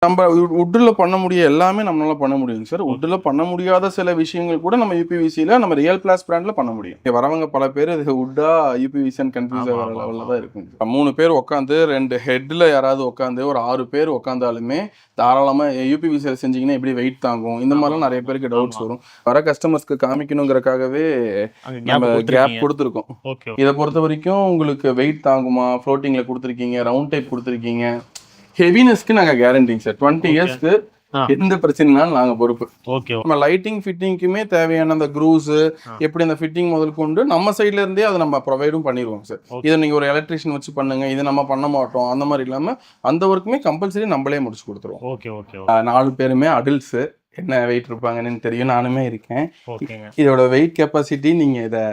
நம்ம வுட்டில் பண்ண முடிய எல்லாமே நம்மளால பண்ண முடியுங்க சார். வுட்டில் பண்ண முடியாத சில விஷயங்கள் கூட நம்ம யூபிவிசியில் நம்ம ரியல் பிளாஸ் பிராண்டில் பண்ண முடியும். வரவங்க பல பேர் இது வுட்டா யூபிவிசின்னு கன்ஃபியூஸ் ஆகிற லெவலில் தான் இருக்குங்க. 3 பேர் உட்காந்து 2 ஹெட்டில் யாராவது உட்காந்து ஒரு 6 பேர் உட்காந்தாலுமே தாராளமாக யூபிவிசியில் செஞ்சிங்கன்னா எப்படி வெயிட் தாங்கும், இந்த மாதிரிலாம் நிறைய பேருக்கு டவுட்ஸ் வரும். வர கஸ்டமர்ஸ்க்கு காமிக்கணுங்கிறக்காகவே நம்ம கேப் கொடுத்துருக்கோம். இதை பொறுத்த வரைக்கும் உங்களுக்கு வெயிட் தாங்குமா, ஃப்ளோட்டிங்கில் கொடுத்துருக்கீங்க, ரவுண்ட் டைப் கொடுத்துருக்கீங்க. ஹெவினஸ்க்கு நாங்க கேரண்டிங் சார். 20 இயர்ஸ்க்கு எந்த பிரச்சனைனாலும் நாங்க பொறுப்பு. நம்ம லைட்டிங் ஃபிட்டிங்க்குமே தேவையான அந்த க்ரூஸ் எப்படி அந்த ஃபிட்டிங் முதல் கொண்டு நம்ம சைட்ல இருந்தே அதை நம்ம ப்ரொவைடும் பண்ணிடுவோம் சார். இதை நீங்க ஒரு எலக்ட்ரிஷியன் வச்சு பண்ணுங்க, இதை நம்ம பண்ண மாட்டோம் அந்த மாதிரி இல்லாம அந்த ஒர்க்குமே கம்பல்சரி நம்மளே முடிச்சு கொடுத்துருவோம். 4 பேருமே அடல்ட்ஸ், என்ன வெயிட் இருப்பாங்கன்னு தெரியும், நானுமே இருக்கேன். இதோட வெயிட் கெப்பாசிட்டி நீங்க இதை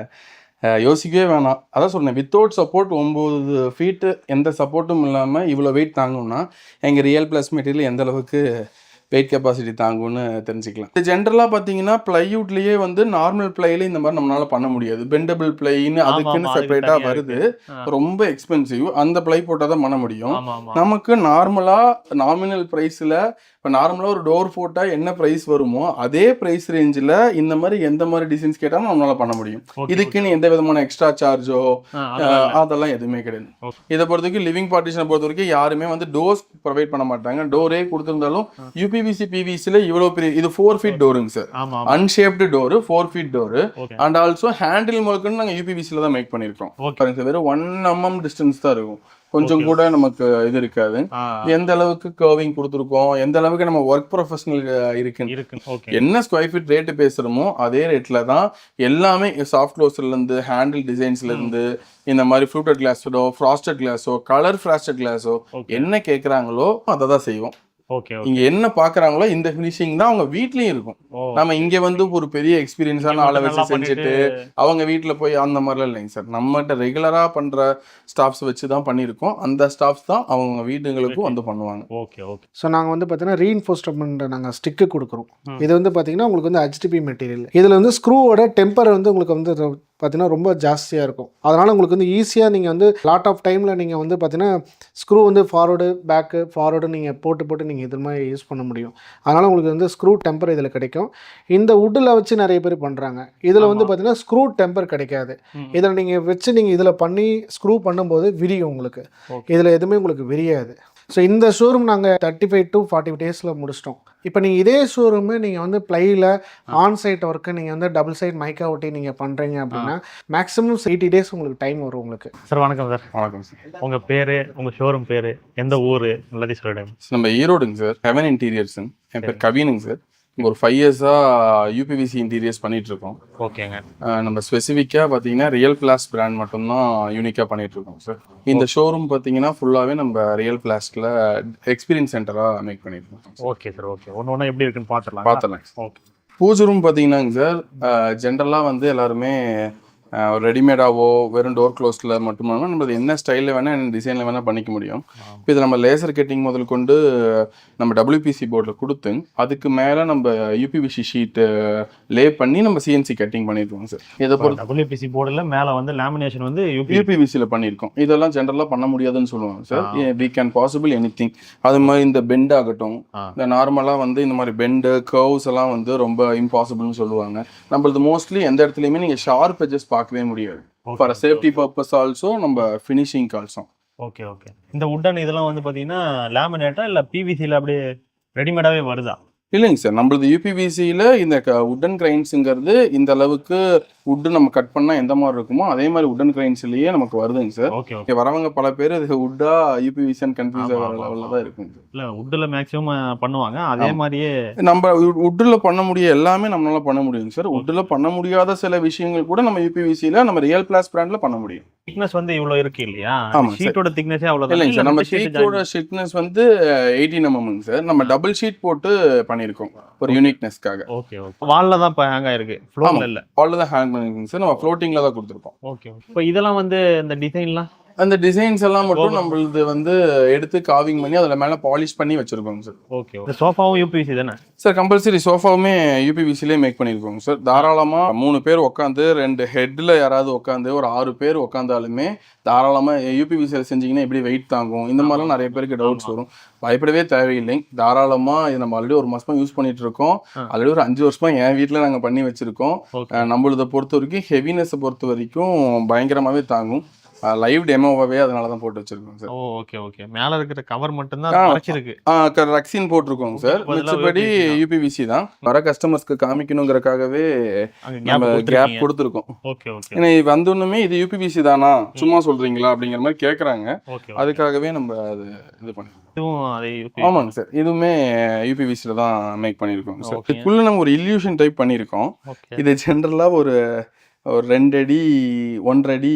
யோசிக்கவே வேணாம். அதான் சொன்னேன், வித்தவுட் சப்போர்ட் 9 ஃபீட்டு எந்த சப்போர்ட்டும் இல்லாமல் இவ்வளோ வெயிட் தாங்கும்னா எங்கள் ரியல் பிளஸ் மெட்டீரியல் எந்த அளவுக்கு வெயிட் கெப்பாசிட்டி தாங்கும்னு தெரிஞ்சுக்கலாம். இது ஜென்ரலாக பார்த்தீங்கன்னா பிளைவுட்லேயே வந்து நார்மல் பிளைல இந்த மாதிரி நம்மளால பண்ண முடியாது. பெண்டபிள் பிளைன்னு அதுக்குன்னு செப்பரேட்டாக வருது, ரொம்ப எக்ஸ்பென்சிவ். அந்த பிளை போட்டால் தான் பண்ண முடியும். நமக்கு நார்மலாக நாமினல் ப்ரைஸில் இப்போ நார்மலாக ஒரு டோர் போட்டால் என்ன ப்ரைஸ் வருமோ அதே ப்ரைஸ் ரேஞ்சில் இந்த மாதிரி எந்த மாதிரி டிசைன்ஸ் கேட்டாலும் நம்மளால பண்ண முடியும். இதுக்குன்னு எந்த விதமான எக்ஸ்ட்ரா சார்ஜோ அதெல்லாம் எதுவுமே கிடையாது. இதை பொறுத்த வரைக்கும் லிவிங் பார்ட்டிஷனை பொறுத்த வரைக்கும் யாருமே வந்து டோர்ஸ் ப்ரொவைட் பண்ண மாட்டாங்க. டோரே கொடுத்துருந்தாலும் யூபிவிசி பிவிசியில் இவ்வளோ பெரிய இது 4 ஃபீட் டோருங்க sir. Unshaped door 4 feet door. And also handle முழுக்குன்னு நாங்கள் யூபிவிசியில் தான் மேக் பண்ணியிருக்கோம். வெறும் 1 mm டிஸ்டன்ஸ் தான் இருக்கும், கொஞ்சம் கூட நமக்கு இது இருக்காது. எந்த அளவுக்கு கர்விங் கொடுத்துருக்கோம், எந்த அளவுக்கு நம்ம ஒர்க் ப்ரொஃபஷனல் இருக்கு, என்ன ஸ்கொயர் ஃபீட் ரேட்டு பேசுறோமோ அதே ரேட்ல தான் எல்லாமே சாஃப்ட் க்ளோஸ்ல இருந்து ஹேண்டில் டிசைன்ஸ்ல இருந்து இந்த மாதிரி ஃப்ளூட்டட் கிளாஸோ ஃப்ராஸ்டட் கிளாஸோ கலர் ஃப்ராஸ்டட் கிளாஸோ என்ன கேட்குறாங்களோ அதை தான் செய்வோம். இங்க என்ன பாக்குறாங்களோ இந்த பினிஷிங் தான் அவங்க வீட்லயும் இருக்கும். நம்ம இங்க வந்து ஒரு பெரிய எக்ஸ்பீரியன்ஸான ஆளை வச்சு செஞ்சுட்டு அவங்க வீட்டுல போய் அந்த மாதிரிலாம் இல்லைங்க சார். நம்மகிட்ட ரெகுலரா பண்ற ஸ்டாஃப்ஸ் வச்சு தான் பண்ணியிருக்கோம். அந்த ஸ்டாஃப்ஸ் தான் அவங்க வீடுகளுக்கும் வந்து பண்ணுவாங்க. ஸோ நாங்கள் வந்து பார்த்தீங்கன்னா ரீஇன்ஃபோர்ஸ்மெண்ட் நாங்கள் ஸ்டிக்கு கொடுக்குறோம். இது வந்து பார்த்தீங்கன்னா உங்களுக்கு வந்து HDP மெட்டீரியல். இதில் வந்து ஸ்க்ரூவோட டெம்பர் வந்து உங்களுக்கு வந்து பார்த்தீங்கன்னா ரொம்ப ஜாஸ்தியாக இருக்கும். அதனால் உங்களுக்கு வந்து ஈஸியாக நீங்கள் வந்து லாட் ஆஃப் டைமில் நீங்கள் வந்து பார்த்தீங்கன்னா ஸ்க்ரூ வந்து ஃபார்வர்டு பேக்கு ஃபார்வர்டு நீங்கள் போட்டு நீங்கள் இது மாதிரி யூஸ் பண்ண முடியும். அதனால் உங்களுக்கு வந்து ஸ்க்ரூ டெம்பர் இதில் கிடைக்கும். இந்த வுட்டில் வச்சு நிறைய பேர் பண்ணுறாங்க. இதில் வந்து பார்த்தீங்கன்னா ஸ்க்ரூ டெம்பர் கிடைக்காது. இதில் நீங்கள் வச்சு நீங்கள் இதில் பண்ணி ஸ்க்ரூ பண்ணும்போது விரியும் உங்களுக்கு. இதில் எதுவுமே உங்களுக்கு விரியாது. ஸோ இந்த ஷோரூம் நாங்கள் 35 to 40 டேஸில் முடிச்சிட்டோம். இப்போ நீங்கள் இதே ஷோரூமு நீங்கள் வந்து ப்ளையில் ஆன்சைட் ஒர்க்கு நீங்கள் வந்து டபுள் சைட் மைக்கா ஒட்டி நீங்கள் பண்ணுறீங்க அப்படின்னா மேக்ஸிமம் 80 டேஸ் உங்களுக்கு டைம் வரும் உங்களுக்கு. சார் வணக்கம் சார். வணக்கம் சார். உங்கள் பேர், உங்கள் ஷோரூம் பேர், எந்த ஊர் எல்லாத்தையும் சொல்லிடுங்க. நம்ம ஈரோடுங்க சார். ஹெவன் இன்டீரியர்ஸுங்க. என் பேர் கவினுங்க சார். ஒரு 5 இயர்ஸாக யூபிவிசி இன்டீரியர்ஸ் பண்ணிட்டு இருக்கோம். ஓகேங்க. நம்ம ஸ்பெசிஃபிக்காக பார்த்தீங்கன்னா ரியல் பிளாஸ் பிராண்ட் மட்டும்தான் யூனிக்காக பண்ணிட்டு இருக்கோம் சார். இந்த ஷோரூம் பார்த்தீங்கன்னா ஃபுல்லாகவே நம்ம ரியல் பிளாஸ்டில் எக்ஸ்பீரியன்ஸ் சென்டராக மேக் பண்ணியிருக்கோம். Okay sir. ஓகே, ஒன்று எப்படி இருக்குன்னு பார்த்துடலாம். ஓகே. பூஜை ரூம் பார்த்தீங்கன்னாங்க சார், ஜென்ரலாக வந்து எல்லாருமே ரெடிமேடாவோ வெறும் டோர் க்ளோஸில் மட்டும் இல்லாமல் நம்ம என்ன ஸ்டைலில் வேணால் என்ன டிசைனில் வேணால் பண்ணிக்க முடியும். இப்போ இதை நம்ம லேசர் கட்டிங் முதல் கொண்டு நம்ம WPC போர்டில் கொடுத்து அதுக்கு மேலே நம்ம யூபிவிசி ஷீட்டு லே பண்ணி நம்ம CNC கட்டிங் பண்ணியிருக்கோம் சார். இதை பொறுத்து WPC போர்டில் மேலே வந்து லேமினேஷன் வந்து யூபிவிசியில் பண்ணியிருக்கோம். இதெல்லாம் ஜென்ரலாக பண்ண முடியாதுன்னு சொல்லுவாங்க sir. We can possible anything. அது மாதிரி இந்த பெண்ட் ஆகட்டும், இந்த நார்மலாக வந்து இந்த மாதிரி பெண்டு கர்வ்ஸ் எல்லாம் வந்து ரொம்ப இம்பாசிபிள்னு சொல்லுவாங்க. நம்மளது மோஸ்ட்லி எந்த இடத்துலையுமே நீங்கள் ஷார்ப் எட்ஜஸ் பார்க்கவே முடியாது. ஃபார் சேஃப்டி பர்பஸ் ஆல்சோ நம்ம ஃபினிஷிங் ஆல்சோ. ஓகே. இந்த வுட்டன் இதெல்லாம் வந்து பார்த்தீங்கன்னா லேமினேட்டா இல்லை பிவிசியில் அப்படியே ரெடிமேடாகவே வருதா? இல்லைங்க சார், நம்மளது யூபிவிசியில் இந்த வுட்டன் கிரைன்ஸுங்கிறது இந்த அளவுக்கு வுட்டு நம்ம கட் பண்ணால் எந்த மாதிரி இருக்குமோ அதே மாதிரி வுட்டன் கிரைன்ஸ்லேயே நமக்கு வருதுங்க சார். ஓகே. வரவங்க பல பேர் இது வுட்டா யூபிவிசின்னு கன்ஃபியூஸ் ஆகிற லெவலில் தான் இருக்குங்க சார். இல்லை, வுட்டில் மேக்ஸிமம் பண்ணுவாங்க. அதே மாதிரியே நம்ம வுட்டில் பண்ண முடிய எல்லாமே நம்மளால பண்ண முடியுங்க சார். வுட்டில் பண்ண முடியாத சில விஷயங்கள் கூட நம்ம யூபிவிசியில் நம்ம ரியல் பிளாஸ் பிராண்டில் பண்ண முடியும். திக்னஸ் வந்து இவ்வளோ இருக்கு இல்லையா? ஷீட்டோட திக்னஸே அவ்வளோ இல்லைங்க சார். நம்ம ஷீட்டோட திக்னஸ் வந்து 18 mm சார். நம்ம டபுள் ஷீட் போட்டு பண்ணியிருக்கோம் ஒரு யூனிக்னஸ்க்காக. ஓகே. வால்ல தான் ஹேங் ஆயிருக்கு, ஃப்ளோர்ல இல்ல. வால்ல தான் ஹேங் பண்ணிருக்கீங்க சார். நம்ம ஃப்ளோட்டிங்ல தான் கொடுத்துருக்கோம். ஓகே. இப்போ இதெல்லாம் வந்து இந்த டிசைன்லாம் அந்த டிசைன்ஸ் எல்லாம் மட்டும் நம்மளது வந்து எடுத்து காவிங் பண்ணி அதில் மேலே பாலிஷ் பண்ணி வச்சிருக்கோங்க சார். ஓகே. இந்த சோஃபாவும் யூபிவிசி தானே சார்? கம்பல்சரி சோஃபாவுமே யூபிவிசிலே மேக் பண்ணியிருக்கோங்க சார். தாராளமாக 3 பேர் உட்காந்து 2 ஹெட்டில் யாராவது உட்காந்து ஒரு 6 பேர் உட்காந்தாலுமே தாராளமாக யூபிவிசியில் செஞ்சிங்கன்னா எப்படி வெயிட் தாங்கும், இந்த மாதிரிலாம் நிறைய பேருக்கு டவுட்ஸ் வரும். பயப்படவே தேவையில்லை. தாராளமாக இது நம்ம ஆல்ரெடி 1 மாசமா யூஸ் பண்ணிட்டு இருக்கோம். ஆல்ரெடி ஒரு 5 வருஷமா என் வீட்டில் நாங்கள் பண்ணி வச்சிருக்கோம். நம்மளதை பொறுத்த வரைக்கும் ஹெவினஸை பொறுத்த வரைக்கும் பயங்கரமாகவே தாங்கும். லைவ் டெமோவாவே அதனால தான் போட்டு வச்சிருக்கோம் சார். Okay okay. மேல இருக்கிற கவர் மட்டும் தான் மறைச்சிருக்கு. ரக்ஸின் போட்டிருக்கோங்க சார். மிச்சபடி யூபிவிசி தான். வர கஸ்டமர்ஸ்க்கு காமிக்கணுங்கிறதுக்காகவே நம்ம கேப் கொடுத்துருக்கோம். Okay okay. ஏன்னா வந்தோன்னுமே இது யூபிவிசி தானா சும்மா சொல்றீங்களா அப்படிங்கிற மாதிரி கேட்குறாங்க. அதுக்காகவே நம்ம அது இது பண்ணிருக்கோம். ஆமாங்க சார், இதுவுமே யூபிவிசியில் தான் மேக் பண்ணியிருக்கோம் சார். இதுக்குள்ள நம்ம ஒரு இல்யூஷன் டைப் பண்ணியிருக்கோம். இது ஜென்ரலாக ஒரு 2 அடி 1.5 அடி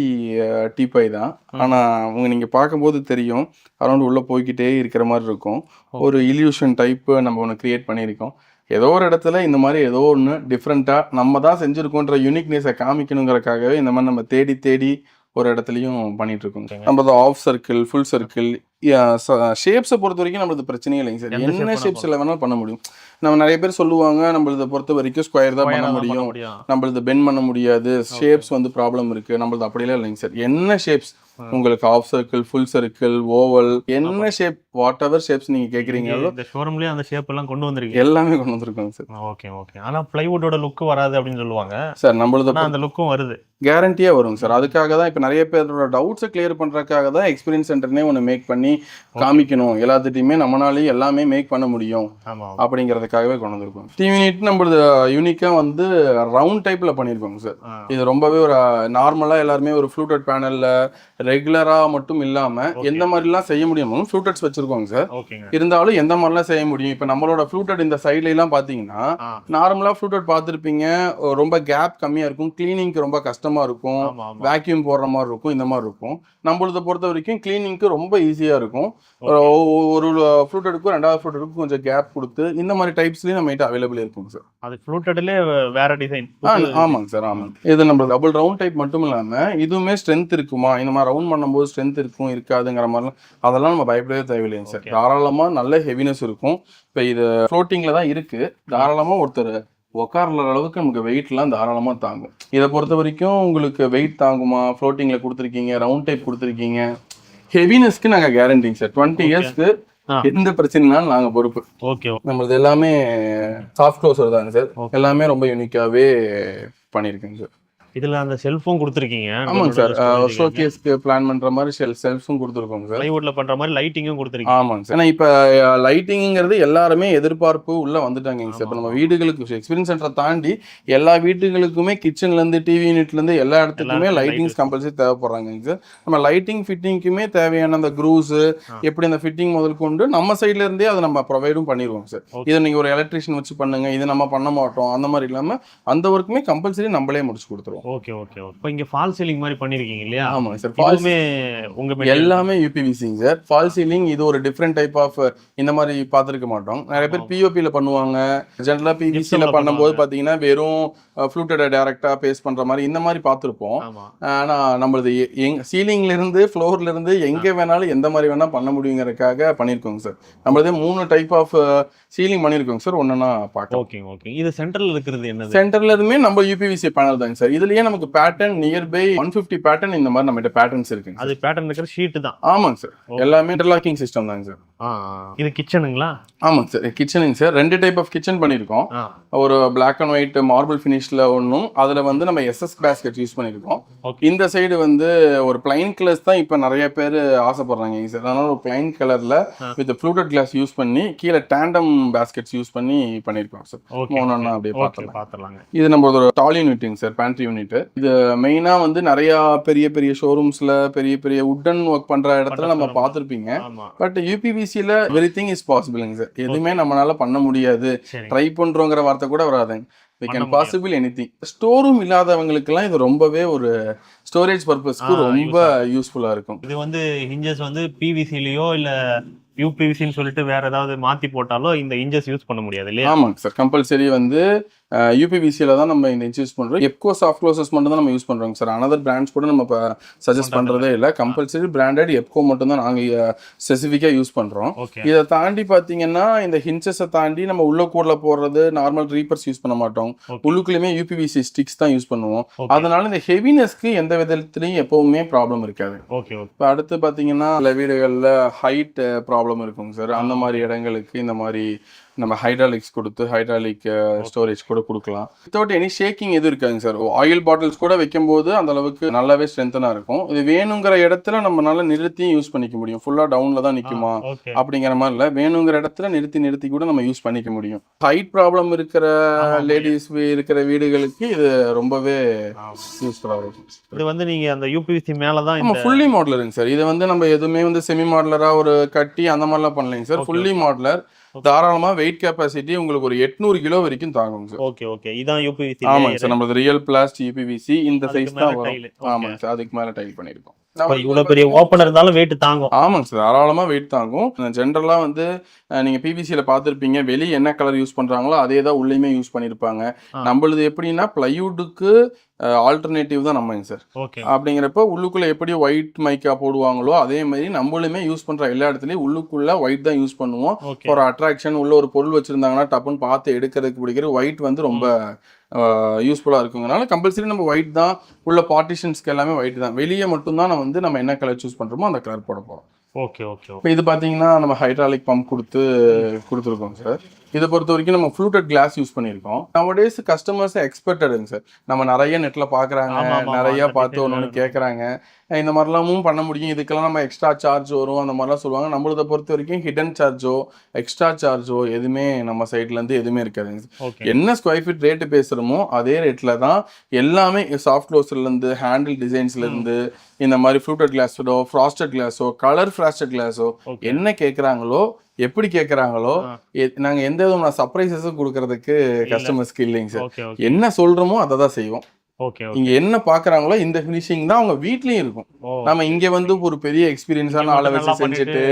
டீப்பாய் தான். ஆனால் நீங்கள் பார்க்கும்போது தெரியும் அரௌண்ட் உள்ளே போய்கிட்டே இருக்கிற மாதிரி இருக்கும். ஒரு இல்யூஷன் டைப்பு நம்ம ஒன்று க்ரியேட் பண்ணியிருக்கோம். ஏதோ ஒரு இடத்துல இந்த மாதிரி ஏதோ ஒன்று டிஃப்ரெண்ட்டாக நம்ம தான் செஞ்சுருக்கோன்ற யூனிக்னஸை காமிக்கணுங்கிறக்காகவே இந்த மாதிரி நம்ம தேடி தேடி ஒரு இடத்துலையும் பண்ணிட்டு இருக்கோங்க. நம்ம ஆஃப் சர்க்கிள், ஃபுல் சர்க்கிள், ஷேப்ஸை பொறுத்த வரைக்கும் நம்மளுக்கு பிரச்சனையே இல்லைங்க சார். என்ன ஷேப்ஸில் வேணாலும் பண்ண முடியும். நம்ம நிறைய பேர் சொல்லுவாங்க நம்மளதை பொறுத்த வரைக்கும் ஸ்கொயர் தான் பண்ண முடியும், நம்மளது பெண்ட் பண்ண முடியாது, ஷேப்ஸ் வந்து ப்ராப்ளம் இருக்குது. நம்மளது அப்படிலாம் இல்லைங்க சார். என்ன ஷேப்ஸ் உங்களுக்கு half circle, full circle, oval, என்ன ஷேப், வாட் எவர் ஷேப்ஸ் நீங்க கேக்குறீங்களோ இந்த ஷோரூம்லயே அந்த ஷேப் எல்லாம் கொண்டு வந்திருக்கீங்க. எல்லாமே கொண்டு வந்திருக்கோங்க சார். Okay okay. ஆனா பிளைவுட்டோட லுக் வராது அப்படின்னு சொல்லுவாங்க சார். நம்மளது அந்த லுக்கும் வருது, கேரண்டியா வருங்க சார். அதுக்காக தான் இப்போ நிறைய பேரோட டவுட்ஸை கிளியர் பண்றதுக்காக தான் எக்ஸ்பீரியன்ஸ் சென்டர்னே ஒன்று மேக் பண்ணி காமிக்கணும். எல்லாத்துட்டையுமே நம்மளாலேயும் எல்லாமே மேக் பண்ண முடியும் அப்படிங்கிறதுக்காகவே கொண்டு வந்திருக்கோம். டிவி யூனிட் நம்மளது யூனிக்கா வந்து ரவுண்ட் டைப்ல பண்ணியிருக்கோங்க சார். இது ரொம்பவே ஒரு நார்மலா எல்லாருமே ஒரு ஃப்ளூட்டட் பேனல்ல ரெகுலரா மட்டும் இல்லாம எந்த மாதிரிலாம் செய்ய முடியும் ஃப்ளூட்டட்ஸ் வச்சிருக்கோங்க சார். இருந்தாலும் எந்த மாதிரிலாம் செய்ய முடியும். இப்போ நம்மளோட ஃப்ளூட்டட் இந்த சைட்ல எல்லாம் பாத்தீங்கன்னா நார்மலா ஃப்ளூட்டட் பார்த்துருப்பீங்க, ரொம்ப கேப் கம்மியா இருக்கும், கிளீனிங்க்கு ரொம்ப கஷ்டமா இருக்கும், வேக்யூம் போடுற மாதிரி இருக்கும், இந்த மாதிரி இருக்கும். நம்மளதை பொறுத்த வரைக்கும் கிளீனிங்க்கு ரொம்ப ஈஸியா இருக்கும். ஒரு ஃப்ளூட்டடுக்கும் 2வது ஃப்ளூட்டடுக்கும் கொஞ்சம் கேப் கொடுத்து இந்த மாதிரி டைப்ஸ்லயும் நம்ம கிட்ட அவைலபிள் இருக்குங்க சார். அது ஃப்ளூட்டட்லயே வேற டிசைன். ஆமாங்க சார், ஆமாங்க. இது நம்ம டபுள் ரவுண்ட் டைப் மட்டும் இல்லாம இதுவுமே ஸ்ட்ரென்த் இருக்குமா, இந்த மாதிரி ரவுண்ட் பண்ணும்போது ஸ்ட்ரென்த் இருக்கும் இருக்காதுங்கிற மாதிரிலாம் அதெல்லாம் நம்ம பயப்படவே தேவையில்லைங்க சார். தாராளமா நல்ல ஹெவினஸ் இருக்கும். இப்போ இது ஃப்ளோட்டிங்ல தான் இருக்கு. தாராளமா ஒருத்தர் உட்கார்ற அளவுக்கு நமக்கு வெயிட்லாம் தாராளமாக தாங்கும். இதை பொறுத்த வரைக்கும் உங்களுக்கு வெயிட் தாங்குமா, ஃப்ளோட்டிங்கில் கொடுத்துருக்கீங்க, ரவுண்ட் டைப் கொடுத்துருக்கீங்க, ஹெவினஸ்க்கு நாங்கள் கேரண்டிங் சார். 20 இயர்ஸ்க்கு எந்த பிரச்சனைனாலும் நாங்கள் பொறுப்பு. ஓகே. நம்மளது எல்லாமே சாஃப்ட் க்ளோசர் தாங்க சார். எல்லாமே ரொம்ப யூனிக்காகவே பண்ணியிருக்கேங்க சார். இதுல அந்த செல்ஃபும் கொடுத்துருக்கீங்க. ஆமாங்க சார். ஷோகேஸ்க்கு பிளான் பண்ற மாதிரி செல்ஃபும் கொடுத்துருக்கோங்க சார். பிளைவுட்ல பண்ற மாதிரி லைட்டிங்கும் கொடுத்துருக்கீங்க. ஆமாங்க சார். ஏன்னா இப்போ லைட்டிங்கிறது எல்லாருமே எதிர்பார்ப்பு உள்ள வந்துட்டாங்க சார். இப்போ நம்ம வீடுகளுக்கு எக்ஸ்பீரியன்ஸ் சென்டரை தாண்டி எல்லா வீடுகளுக்குமே கிச்சன்ல இருந்து டிவி யூனிட்ல இருந்து எல்லா இடத்துக்குமே லைட்டிங்ஸ் கம்பல்சரி தேவைப்படுறாங்க சார். நம்ம லைட்டிங் ஃபிட்டிங்க்குமே தேவையான அந்த க்ரூஸ் எப்படி அந்த ஃபிட்டிங் முதல் கொண்டு நம்ம சைட்ல இருந்தே அதை நம்ம ப்ரொவைடும் பண்ணிடுவோம் சார். இதை நீங்க ஒரு எலக்ட்ரிஷியன் வச்சு பண்ணுங்க, இது நம்ம பண்ண மாட்டோம் அந்த மாதிரி இல்லாம அந்த ஒர்க்குமே கம்பல்சரி நம்மளே முடிச்சு கொடுத்துருவோம். Okay okay. இப்போ இங்க ஃபால் சீலிங் மாதிரி பண்ணிருக்கீங்க இல்லையா? ஆமாங்க சார். ஃபால்மே உங்க எல்லாமே யூபிவிசிங்க சார். ஃபால் சீலிங் இது ஒரு டிஃபரெண்ட் டைப் ஆஃப் இந்த மாதிரி பார்த்துருக்க மாட்டோம். நிறைய பேர் பிஓபியில் பண்ணுவாங்க. ஜென்ரலாக பிவிசியில் பண்ணும்போது பார்த்தீங்கன்னா வெறும் ஃப்ளூட்டடை டேரெக்டாக பேஸ்ட் பண்ணுற மாதிரி இந்த மாதிரி பார்த்துருப்போம். ஆனால் நம்மளது சீலிங்ல இருந்து ஃப்ளோர்ல இருந்து எங்கே வேணாலும் எந்த மாதிரி வேணால் பண்ண முடியுங்கிறதுக்காக பண்ணியிருக்கோங்க சார். நம்மளதே 3 டைப் ஆஃப் சீலிங் பண்ணியிருக்கோங்க சார். ஒன்றுனா பார்க்கலாம். Okay okay. இது சென்ட்ரல் இருக்கிறது என்ன? சென்டர்ல இருந்துமே நம்ம யூபிவிசி பேனல் தாங்க சார். இதுலயே நமக்கு பேட்டர்ன் நியர்பை 150 பேட்டர்ன் இந்த மாதிரி நம்ம பேட்டர்ன்ஸ் இருக்குங்க. அது பேட்டர்ன் இருக்கிற ஷீட் தான். ஆமாங்க சார். எல்லாமே இன்டர்லாக்கிங் சிஸ்டம் தாங்க சார். இது கிச்சனுங்களா? ஆமாங்க சார், கிச்சனுங்க சார். 2 டைப் ஆஃப் கிச்சன் பண்ணியிருக்கோம். ஒரு பிளாக் அண்ட் ஒயிட் மார்பிள் ஃபினிஷ்ல ஒன்றும், அதில் வந்து நம்ம எஸ்எஸ் பேஸ்கெட் யூஸ் பண்ணியிருக்கோம். இந்த சைடு வந்து ஒரு பிளைன் கலர்ஸ் தான் இப்போ நிறைய பேர் ஆசைப்படுறாங்க சார். அதனால ஒரு பிளைன் கலர்ல வித் ஃப்ளூட்டட் கிளாஸ் யூஸ் பண்ணி கீழே டேண்டம் பேஸ்கெட்ஸ் யூஸ் பண்ணி பண்ணியிருக்கோம் சார். ஒன்றா அப்படியே பார்த்துலாம். இது நம்ம ஒரு டால் யூனிட்டுங்க சார், பேண்ட்ரி யூனிட். இது மெயினா வந்து நிறைய பெரிய பெரிய ஷோரூம்ஸ்ல பெரிய பெரிய உட்டன் ஒர்க் பண்ற இடத்துல நம்ம பார்த்துருப்பீங்க. பட் யூபிவிசியில் எவ்ரிதிங் இஸ் பாசிபிள்ங்க சார். எதுவுமே நம்மளால பண்ண முடியாது, ட்ரை பண்றோங்கிற வார்த்தை கூட வராதுங்க. we can possible anything. Store room இல்லாதவங்களுக்குலாம் இது ரொம்பவே ஒரு ஸ்டோரேஜ் பர்பஸ்க்கு ரொம்ப யூஸ்ஃபுல்லா இருக்கும். இது வந்து ஹிஞ்சஸ் வந்து பிவிசிலயோ இல்ல யூபிவிசின்னு சொல்லிட்டு வேற ஏதாவது மாத்தி போட்டாலும் இந்த இன்ச்சஸ் யூஸ் பண்ண முடியாது இல்லையா? ஆமாங்க சார், கம்பல்சரி வந்து யூபிவிசியில் தான் நம்ம இந்த இன்ச் யூஸ் பண்ணுறோம். எப்கோ சாஃப்ட் க்ளோசஸ் மட்டும் தான் நம்ம யூஸ் பண்ணுறோங்க சார். அனதர் பிராண்ட்ஸ் கூட நம்ம இப்போ சஜஸ்ட் பண்ணுறதே இல்லை. கம்பல்சரி பிராண்டட் எப்கோ மட்டும் தான் நாங்கள் ஸ்பெசிஃபிக்காக யூஸ் பண்ணுறோம். ஓகே. இதை தாண்டி பார்த்தீங்கன்னா இந்த ஹின்ச்சஸை தாண்டி நம்ம உள்ள கூடல போடுறது நார்மல் ரீப்பர்ஸ் யூஸ் பண்ண மாட்டோம். உள்ளுக்குள்ளேயுமே யூபிவிசி ஸ்டிக்ஸ் தான் யூஸ் பண்ணுவோம். அதனால இந்த ஹெவினஸ்க்கு எந்த விதத்துலையும் எப்பவுமே ப்ராப்ளம் இருக்காது. ஓகே. இப்போ அடுத்து பார்த்தீங்கன்னா சில வீடுகளில் ஹைட் ப்ராப்ளம் இருக்குங்க சார். அந்த மாதிரி இடங்களுக்கு இந்த மாதிரி நம்ம ஹைட்ராலிக்ஸ் கொடுத்து ஹைட்ராலிக் ஸ்டோரேஜ் கூட கொடுக்கலாம். வித்தவுட் எனி ஷேக்கிங் எதுவும் இருக்காங்க சார். ஆயில் பாட்டில்ஸ் கூட வைக்கும்போது அந்த அளவுக்கு நல்லாவே ஸ்ட்ரென்த்தனாக இருக்கும். இது வேணுங்கிற இடத்துல நம்மளால நிறுத்தியும் யூஸ் பண்ணிக்க முடியும். ஃபுல்லாக டவுனில் தான் நிற்குமா அப்படிங்கிற மாதிரி இல்லை, வேணுங்கிற இடத்துல நிறுத்தி கூட நம்ம யூஸ் பண்ணிக்க முடியும். ஹைட் ப்ராப்ளம் இருக்கிற லேடிஸ் இருக்கிற வீடுகளுக்கு இது ரொம்பவே யூஸ்ஃபுல்லாக இருக்கும். இது வந்து நீங்க அந்த யூபிவிசி மேல தான் நம்ம ஃபுல்லி மாடலருங்க சார். இது வந்து நம்ம எதுவுமே வந்து செமி மாடலராக ஒரு கட்டி அந்த மாதிரிலாம் பண்ணலைங்க சார். ஃபுல்லி மாடலர், தாராளமா வெயிட் கெப்பாசிட்டி உங்களுக்கு ஒரு 800 கிலோ வரைக்கும் தாங்குங்க சார். Okay okay. இதான் யூபிவிசி. ஆமாங்க சார், நம்மளது ரியல் பிளாஸ்ட் யூபிவிசி இந்த சைஸ் தான் வரும். ஆமாங்க சார், அதுக்கு மேல டைல் பண்ணிருக்கோம். இவ்வளவு பெரிய ஓபனர் இருந்தாலும் வெயிட் தாங்கும். ஆமாங்க சார், தாராளமா வெயிட் தாங்கும். ஜென்ரலா வந்து நீங்க பிவிசியில பார்த்துருப்பீங்க, வெளியே என்ன கலர் யூஸ் பண்றாங்களோ அதே தான் உள்ளேயுமே யூஸ் பண்ணிருப்பாங்க. நம்மளது எப்படின்னா பிளைவுட்டுக்கு ஆல்டர்னேட்டிவ் தான் நம்மங்க சார். அப்படிங்கிறப்ப உள்ளுக்குள்ள எப்படி ஒயிட் மைக்கா போடுவாங்களோ அதே மாதிரி நம்மளுமே யூஸ் பண்ற எல்லா இடத்துலயும் உள்ளுக்குள்ள ஒயிட் தான் யூஸ் பண்ணுவோம். ஒரு அட்ராக்ஷன் உள்ள ஒரு பொருள் வச்சிருந்தாங்கன்னா டப்புன்னு பார்த்து எடுக்கிறதுக்கு பிடிக்கிற ஒயிட் வந்து ரொம்ப யூஸ்ஃபுல்லாக இருக்குங்கனால கம்பல்சரி நம்ம ஒயிட் தான். உள்ள பார்ட்டிஷன்ஸ்க்கு எல்லாமே ஒயிட் தான். வெளியே மட்டும்தான் நம்ம என்ன கலர் சூஸ் பண்ணுறோமோ அந்த கலர் போட போகிறோம். Okay okay. இப்போ இது பார்த்தீங்கன்னா நம்ம ஹைட்ராலிக் பம்ப் கொடுத்துருக்கோம் சார். இதை பொறுத்த வரைக்கும் நம்ம ஃப்ளூட்டட் கிளாஸ் யூஸ் பண்ணியிருக்கோம். நவடேஸ் கஸ்டமர்ஸ் எக்ஸ்பெக்டடுங்க சார். நம்ம நிறைய நெட்டில் பார்க்குறாங்க, நிறையா பார்த்து ஒன்று கேட்குறாங்க. இந்த மாதிரிலாமும் பண்ண முடியும், இதுக்கெல்லாம் நம்ம எக்ஸ்ட்ரா சார்ஜ் வரும் அந்த மாதிரிலாம் சொல்லுவாங்க. நம்மளதை பொறுத்த வரைக்கும் ஹிடன் சார்ஜோ எக்ஸ்ட்ரா சார்ஜோ எதுவுமே நம்ம சைட்லேருந்து எதுவுமே இருக்காதுங்க. என்ன ஸ்கொயர் ஃபீட் ரேட்டு பேசுகிறோமோ அதே ரேட்டில் தான் எல்லாமே சாஃப்ட் க்ளோஸ்லேருந்து ஹேண்டில் டிசைன்ஸ்லேருந்து இந்த மாதிரி ஃப்ளூட்டட் கிளாஸோ ஃப்ராஸ்டட் கிளாஸோ கலர் ஃப்ராஸ்டட் கிளாஸோ என்ன கேட்குறாங்களோ எப்படி கேட்குறாங்களோ நாங்கள் எந்த விதமான சர்ப்ரைசஸும் கொடுக்கறதுக்கு கஸ்டமர்ஸ்க்கு இல்லைங்க சார். என்ன சொல்கிறோமோ அதை தான் செய்வோம். இங்க என்ன பாக்குறாங்களோ இந்த ஃபினிஷிங் தான் அவங்க வீட்லயும் இருக்கும். நம்ம இங்க வந்து ஒரு பெரிய எக்ஸ்பீரியன்ஸான ஆளை வச்சு செஞ்சுட்டு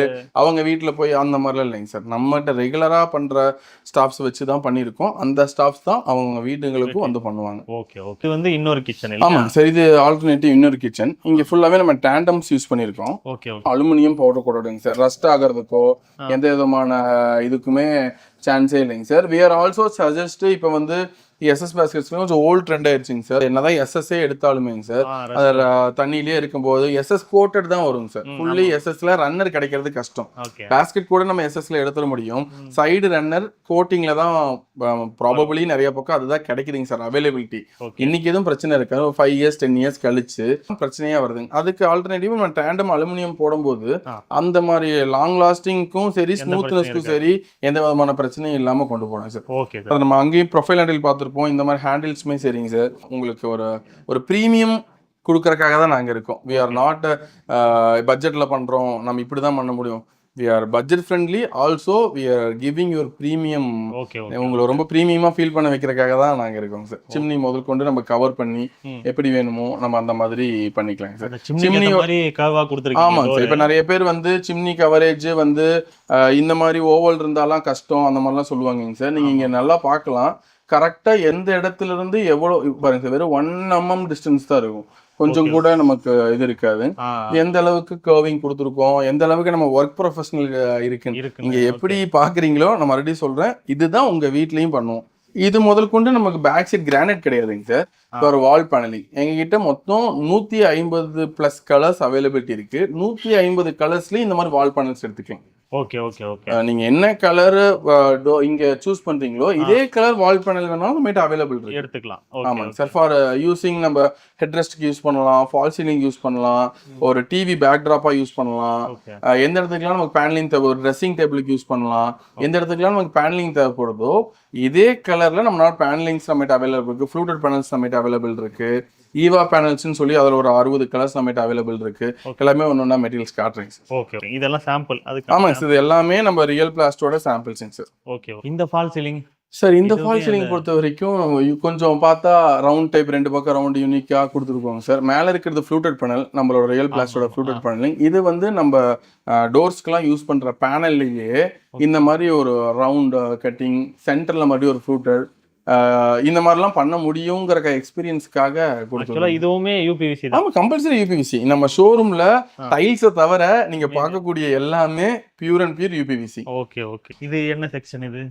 அவங்க வீட்டுல போய் அந்த மாதிரிலாம் இல்லைங்க சார். நம்மகிட்ட ரெகுலரா பண்ற ஸ்டாஃப்ஸ் வச்சு தான் பண்ணிருக்கோம். அந்த ஸ்டாஃப்ஸ் தான் அவங்க வீடுங்களுக்கும் வந்து பண்ணுவாங்க. Okay okay. இது வந்து இன்னொரு கிச்சன். ஆமாங்க சார், இது ஆல்டர்னேட்டிவ் இன்னொரு கிச்சன். இங்க ஃபுல்லாவே நம்ம டேண்டம்ஸ் யூஸ் பண்ணிருக்கோம். அலுமினியம் பவுடர் கூடங்க சார். ரஸ்ட் ஆகிறதுக்கோ எந்த விதமான இதுக்குமே சான்ஸே இல்லைங்க sir. We are also suggest இப்போ வந்து எஸ்எஸ் பேஸ்கெட்ஸ் கொஞ்சம் ஓல்ட் ட்ரெண்ட் ஆயிடுச்சுங்க சார். என்னதான் எஸ்எஸ்ஏ எடுத்தாலுமேங்க சார் அது தண்ணியிலே இருக்கும்போது எஸ்எஸ் கோட்டட் தான் வருங்க சார். ஃபுல்லி எஸ்எஸ்ல ரன்னர் கிடைக்கிறது கஷ்டம். பேஸ்கெட் கூட நம்ம எஸ்எஸ்ல எடுத்துட முடியும். சைடு ரன்னர் கோட்டிங்ல தான் ப்ராபபிளி நிறைய பக்கம் அதுதான் கிடைக்குதுங்க சார் அவைலபிலிட்டி. இன்னைக்கு எதுவும் பிரச்சனை இருக்காது. 5 இயர்ஸ் 10 இயர்ஸ் கழிச்சு பிரச்சனையா வருதுங்க. அதுக்கு ஆல்டர்னேட்டிவ் நம்ம டேண்டம் அலுமினியம் போடும்போது அந்த மாதிரி லாங் லாஸ்டிங்க்கும் சரி ஸ்மூத்னஸ்க்கும் சரி எந்த விதமான பிரச்சனையும் இல்லாம கொண்டு போனோம் சார். நம்ம அங்கேயும் ப்ரொஃபைல் ஹேண்டில் பார்த்து இந்த மாதிரி ஹேண்டில்ஸ்மே சரிங்க சார். உங்களுக்கு ஒரு ப்ரீமியம் கொடுக்கறதுக்காக தான் நாங்கள் இருக்கோம். வி ஆர் நாட் பட்ஜெட்டில் பண்ணுறோம், நம்ம இப்படி தான் பண்ண முடியும். We are budget friendly, also we are giving your premium. உங்களை ரொம்ப ப்ரீமியமாக ஃபீல் பண்ண வைக்கிறதுக்காக தான் நாங்கள் இருக்கோம் சார். சிம்னி முதல் கொண்டு நம்ம கவர் பண்ணி எப்படி வேணுமோ நம்ம அந்த மாதிரி பண்ணிக்கலாங்க சார். சிம்னி ஆமாங்க சார். இப்போ நிறைய பேர் வந்து சிம்னி கவரேஜ் வந்து இந்த மாதிரி ஓவல் இருந்தாலாம் கஷ்டம் அந்த மாதிரிலாம் சொல்லுவாங்க சார். நீங்கள் இங்கே நல்லா பார்க்கலாம், கரெக்டா எந்த இடத்துல இருந்து எவ்வளவு பாருங்க சார், வெறும் 1 mm டிஸ்டன்ஸ் தான் இருக்கும். கொஞ்சம் கூட நமக்கு இது இருக்காது. எந்த அளவுக்கு கர்விங் கொடுத்துருக்கோம், எந்த அளவுக்கு நம்ம ஒர்க் ப்ரொஃபஷனல் இருக்கு நீங்க எப்படி பாக்குறீங்களோ நான் மறுபடியும் சொல்றேன், இதுதான் உங்க வீட்லயும் பண்ணுவோம். இது முதல் கொண்டு நமக்கு பேக் சைட் கிரானைட் கிடையாதுங்க சார். ஒரு வால் பேனலிங் எங்ககிட்ட மொத்தம் 150+ கலர்ஸ் அவைலபிலிட்டி இருக்கு. 150 கலர்ஸ்லயும் இந்த மாதிரி வால் பேனல்ஸ் எடுத்துக்கலாம். Okay okay okay. நீங்க என்ன கலர் இங்க சூஸ் பண்றீங்களோ இதே கலர் வால் பேனல் வேணாலும் நம்மகிட்ட அவைலபிள் இருக்கு, எடுத்துக்கலாம். ஆமாங்க சார். ஃபார் யூசிங் நம்ம ஹெட் ரெஸ்ட்க்கு யூஸ் பண்ணலாம், ஃபால் சீலிங் யூஸ் பண்ணலாம், ஒரு டிவி பேக் டிராப்பா யூஸ் பண்ணலாம். எந்த இடத்துக்குலாம் நமக்கு பேனலிங் தேவை, ஒரு ட்ரெஸ்ஸிங் டேபிளுக்கு யூஸ் பண்ணலாம். எந்த இடத்துக்குலாம் நமக்கு பேனலிங் தேவைப்படுதோ இதே கலர்ல நம்மளால பேனலிங்ஸ் நம்மகிட்ட அவைலபிள் இருக்கு. ஃப்ளூட்டட் பேனல்ஸ் நம்மகிட்ட அவைலபிள் இருக்கு. ஈவா பேனல்ஸ்னு சொல்லி அதில் ஒரு 60 கலர்ஸ் நம்மகிட்ட அவைலபிள் இருக்கு. எல்லாமே ஒன்னொன்னா மெட்டீரியல்ஸ் காட்டுறீங்க சார். ஓகே, இதெல்லாம் சாம்பிள். ஆமாங்க சார், இது எல்லாமே நம்ம ரியல் பிளாஸ்டோட சாம்பிள்ஸ் சார். ஓகே. இந்த ஃபால் சீலிங் சார் இந்த இதுவுமே ஃபால் சீலிங் பொறுத்த வரைக்கும் கொஞ்சம் பார்த்தா ரவுண்ட் டைப் 2 பக்கம் ரவுண்ட் யூனிக்கா கொடுத்துருக்கோங்க சார். மேலே இருக்கிறது ஃப்ளூட்டட் பேனல், நம்மளோட ரியல் பிளாஸ்டோட ஃப்ளூட்டட் பேனலிங். இது வந்து நம்ம டோர்ஸ்க்குலாம் யூஸ் பண்ற பேனல்லையே இந்த மாதிரி ஒரு ரவுண்ட் கட்டிங், சென்டர்ல மறுபடியும் ஒரு ஃப்ளூட்டட், இந்த மாதிரிலாம் பண்ண முடியுங்கிற எக்ஸ்பீரியன்ஸ்க்காக ஆக்சுவலா கொடுத்துருக்கோம். இதுவுமே யூபிவிசி தான். ஆமா, கம்பல்சரி யூபிவிசி. நம்ம ஷோரூம்ல டைல்ஸை தவிர நீங்க பார்க்கக்கூடிய எல்லாமே pure and pure UPVC. Okay okay. இது என்ன செக்ஷன் இது?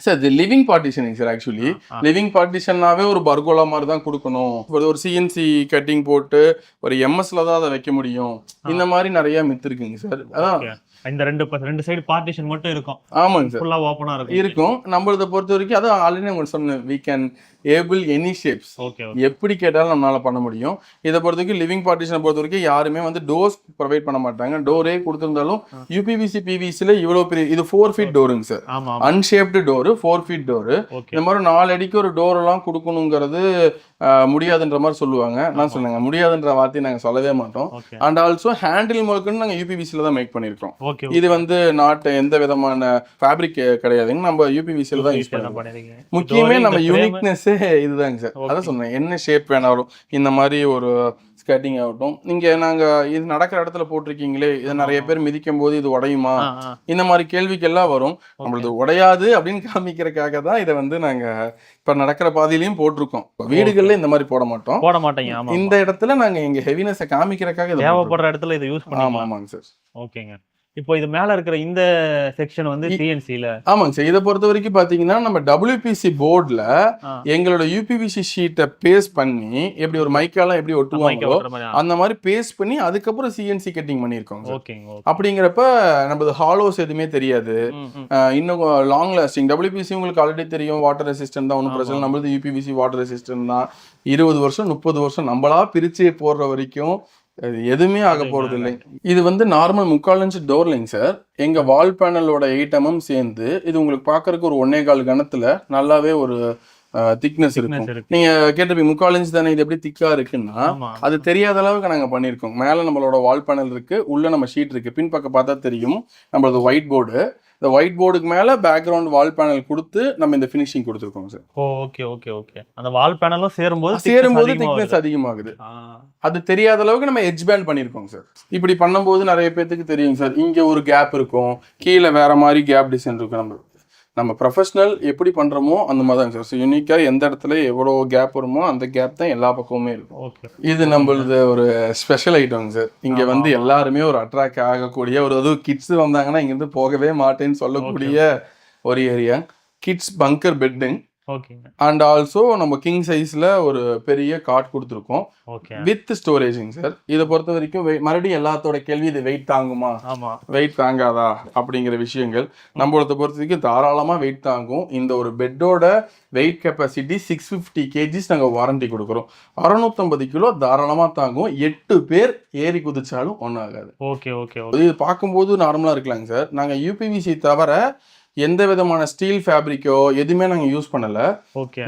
சார் இது living partitioning sir. Actually living பார்ட்டிஷன்னாவே ஒரு பர்கோலா மாதிரி தான் கொடுக்கணும், ஒரு சிஎன்சி கட்டிங் போட்டு ஒரு எம்எஸ்ல தான் அதை வைக்க முடியும், இந்த மாதிரி நிறைய மித்து இருக்குங்க சார். அதான் இந்த ரெண்டு சைடு பார்ட்டிஷன் மட்டும் இருக்கும். ஆமாங்க சார், ஃபுல்லா ஓபனா இருக்கும். இருக்கும். நம்மளத பொறுத்த வரைக்கும் அதான் ஆல்ரெடி உங்களுக்கு சொன்னேன், we can able any shapes. Okay. எப்படி கேட்டாலும் நம்மளால பண்ண முடியும். இதை பொறுத்த வரைக்கும் லிவிங் பார்ட்டிஷனை பொறுத்த வரைக்கும் யாருமே வந்து டோர்ஸ் ப்ரொவைட் பண்ண மாட்டாங்க. டோரே கொடுத்திருந்தாலும் யூபிவிசி பிவிசில இவ்வளவு பெரிய இது 4 ஃபீட் டோருங்க சார். ஆமா. Unshaped door, 4 feet door. இந்த மாதிரி 4 அடிக்கு ஒரு டோர் எல்லாம் கொடுக்கணுங்கிறது முடியாதுன்ற மாதிரி சொல்லுவாங்க. நான் சொன்னேங்க முடியாதுன்ற வார்த்தையை நாங்க சொல்லவே மாட்டோம். அண்ட் ஆல்சோ ஹேண்டில் முழுக்குன்னு நாங்க யூபிவிசில தான் மேக் பண்ணிருக்கோம். இது வந்து நாட் எந்த விதமான ஃபேப்ரிக் கிடையாதுங்க, நம்ம யூபிவிசில தான் யூஸ் பண்ணுறோம். முக்கியமே நம்ம யூனிக்னஸ் இதுதாங்க சார். அதான் சொன்னேன், என்ன ஷேப் வேணாலும் இந்த மாதிரி ஒரு ஸ்கர்ட்டிங் ஆகட்டும், நீங்க நாங்க இது நடக்கிற இடத்துல போட்டிருக்கீங்களே, இதை நிறைய பேர் மிதிக்கும் போது இது உடையுமா, இந்த மாதிரி கேள்விக்கெல்லாம் வரும். நம்மளது உடையாது அப்படின்னு காமிக்கிறதுக்காக தான் இதை வந்து நாங்க இப்ப நடக்கிற பாதையிலையும் போட்டிருக்கோம். வீடுகள்ல இந்த மாதிரி போட மாட்டோம். இந்த இடத்துல நாங்க எங்க ஹெவினஸை காமிக்கிறதுக்காக தேவைப்படுற இடத்துல இதை யூஸ் பண்ணலாம். ஆமாங்க சார். ஓகேங்க. இப்போ இது மேல இருக்கிற இந்த செக்ஷன் வந்து சிஎன்சில. ஆமாங்க சார். இதை பொறுத்த வரைக்கும் பாத்தீங்கன்னா நம்ம WPC போர்ட்ல எங்களோட யூபிவிசி ஷீட்டை பேஸ்ட் பண்ணி எப்படி ஒரு மைக்காலாம் எப்படி ஒட்டுவாங்களோ அந்த மாதிரி பேஸ்ட் பண்ணி அதுக்கப்புறம் சிஎன்சி கட்டிங் பண்ணியிருக்கோம். அப்படிங்கிறப்ப நம்மளது ஹாலோஸ் எதுவுமே தெரியாது, இன்னும் லாங் லாஸ்டிங். WPC உங்களுக்கு ஆல்ரெடி தெரியும், வாட்டர் ரெசிஸ்டன்ட் தான், ஒன்றும் பிரச்சனை. நம்மளது யூபிவிசி வாட்டர் ரெசிஸ்டன்ட் தான். 20 வருஷம் 30 வருஷம் நம்மளா பிரிச்சு போடுற வரைக்கும் எதுவுமே ஆக போறது இல்லை. இது வந்து normal 3/4 inch door line sir. எங்க வால் பேனலோட 8 mm சேர்ந்து இது உங்களுக்கு பாக்குறதுக்கு ஒரு 1.25 கணத்துல நல்லாவே ஒரு திக்னஸ் இருக்கும். நீங்க கேட்டிருப்பீங்க 3/4 இன்ச் தானே இது எப்படி திக்கா இருக்குன்னா, அது தெரியாத அளவுக்கு நாங்க பண்ணிருக்கோம். மேல நம்மளோட வால் பேனல் இருக்கு, உள்ள நம்ம ஷீட் இருக்கு. பின்பக்கம் பார்த்தா தெரியும் நம்மளது ஒயிட் போர்டு. இந்த ஒயிட் போர்டுக்கு மேல பேக்ரவுண்ட் வால் பேனல் கொடுத்து நம்ம இந்த ஃபினிஷிங் கொடுத்துருக்கோம் சார். Okay okay okay. அந்த வால் பேனலும் சேரும்போது திக்னஸ் அதிகமாகுது. அது தெரியாத அளவுக்கு நம்ம எட்ஜ் பேண்ட் பண்ணிருக்கோம் சார். இப்படி பண்ணும்போது நிறைய பேருக்கு தெரியும் சார், இங்க ஒரு கேப் இருக்கும், கீழே வேற மாதிரி கேப் டிசைன் இருக்கும். நம்ம ப்ரொஃபஷனல் எப்படி பண்றோமோ அந்த மாதிரி தான் சார். ஸோ யூனிக்கா எந்த இடத்துல எவ்வளோ கேப் வருமோ அந்த கேப் தான் எல்லா பக்கமுமே இருக்கும். இது நம்மளது ஒரு ஸ்பெஷல் ஐட்டம்ங்க சார். இங்க வந்து எல்லாருமே ஒரு அட்ராக்ட் ஆகக்கூடிய ஒரு, அதுவும் கிட்ஸ் வந்தாங்கன்னா இங்கிருந்து போகவே மாட்டேன்னு சொல்லக்கூடிய ஒரு area. Kids bunker bedding and also நம்ம கிங் சைஸ்ல ஒரு பெரிய காட் கொடுத்துருக்கோம் வித் ஸ்டோரேஜிங் சார். இதை பொறுத்த வரைக்கும் மறுபடியும் எல்லாத்தோட கேள்வி, இது வெயிட் தாங்குமா, வெயிட் தாங்காதா அப்படிங்கிற விஷயங்கள். நம்மளோட பொறுத்த வரைக்கும் தாராளமா வெயிட் தாங்கும். இந்த ஒரு பெட்டோட வெயிட் கெப்பாசிட்டி 650 kgs நாங்கள் வாரண்டி கொடுக்குறோம். 650 கிலோ தாராளமா தாங்கும். 8 பேர் ஏறி குதிச்சாலும் ஒன்றும் ஆகாது. இது பார்க்கும்போது நார்மலா இருக்கலாங்க சார். நாங்கள் யூபிவிசி தவிர எந்த விதமான ஸ்டீல் ஃபேப்ரிக்கோ எதுவுமே நாங்கள் யூஸ் பண்ணல.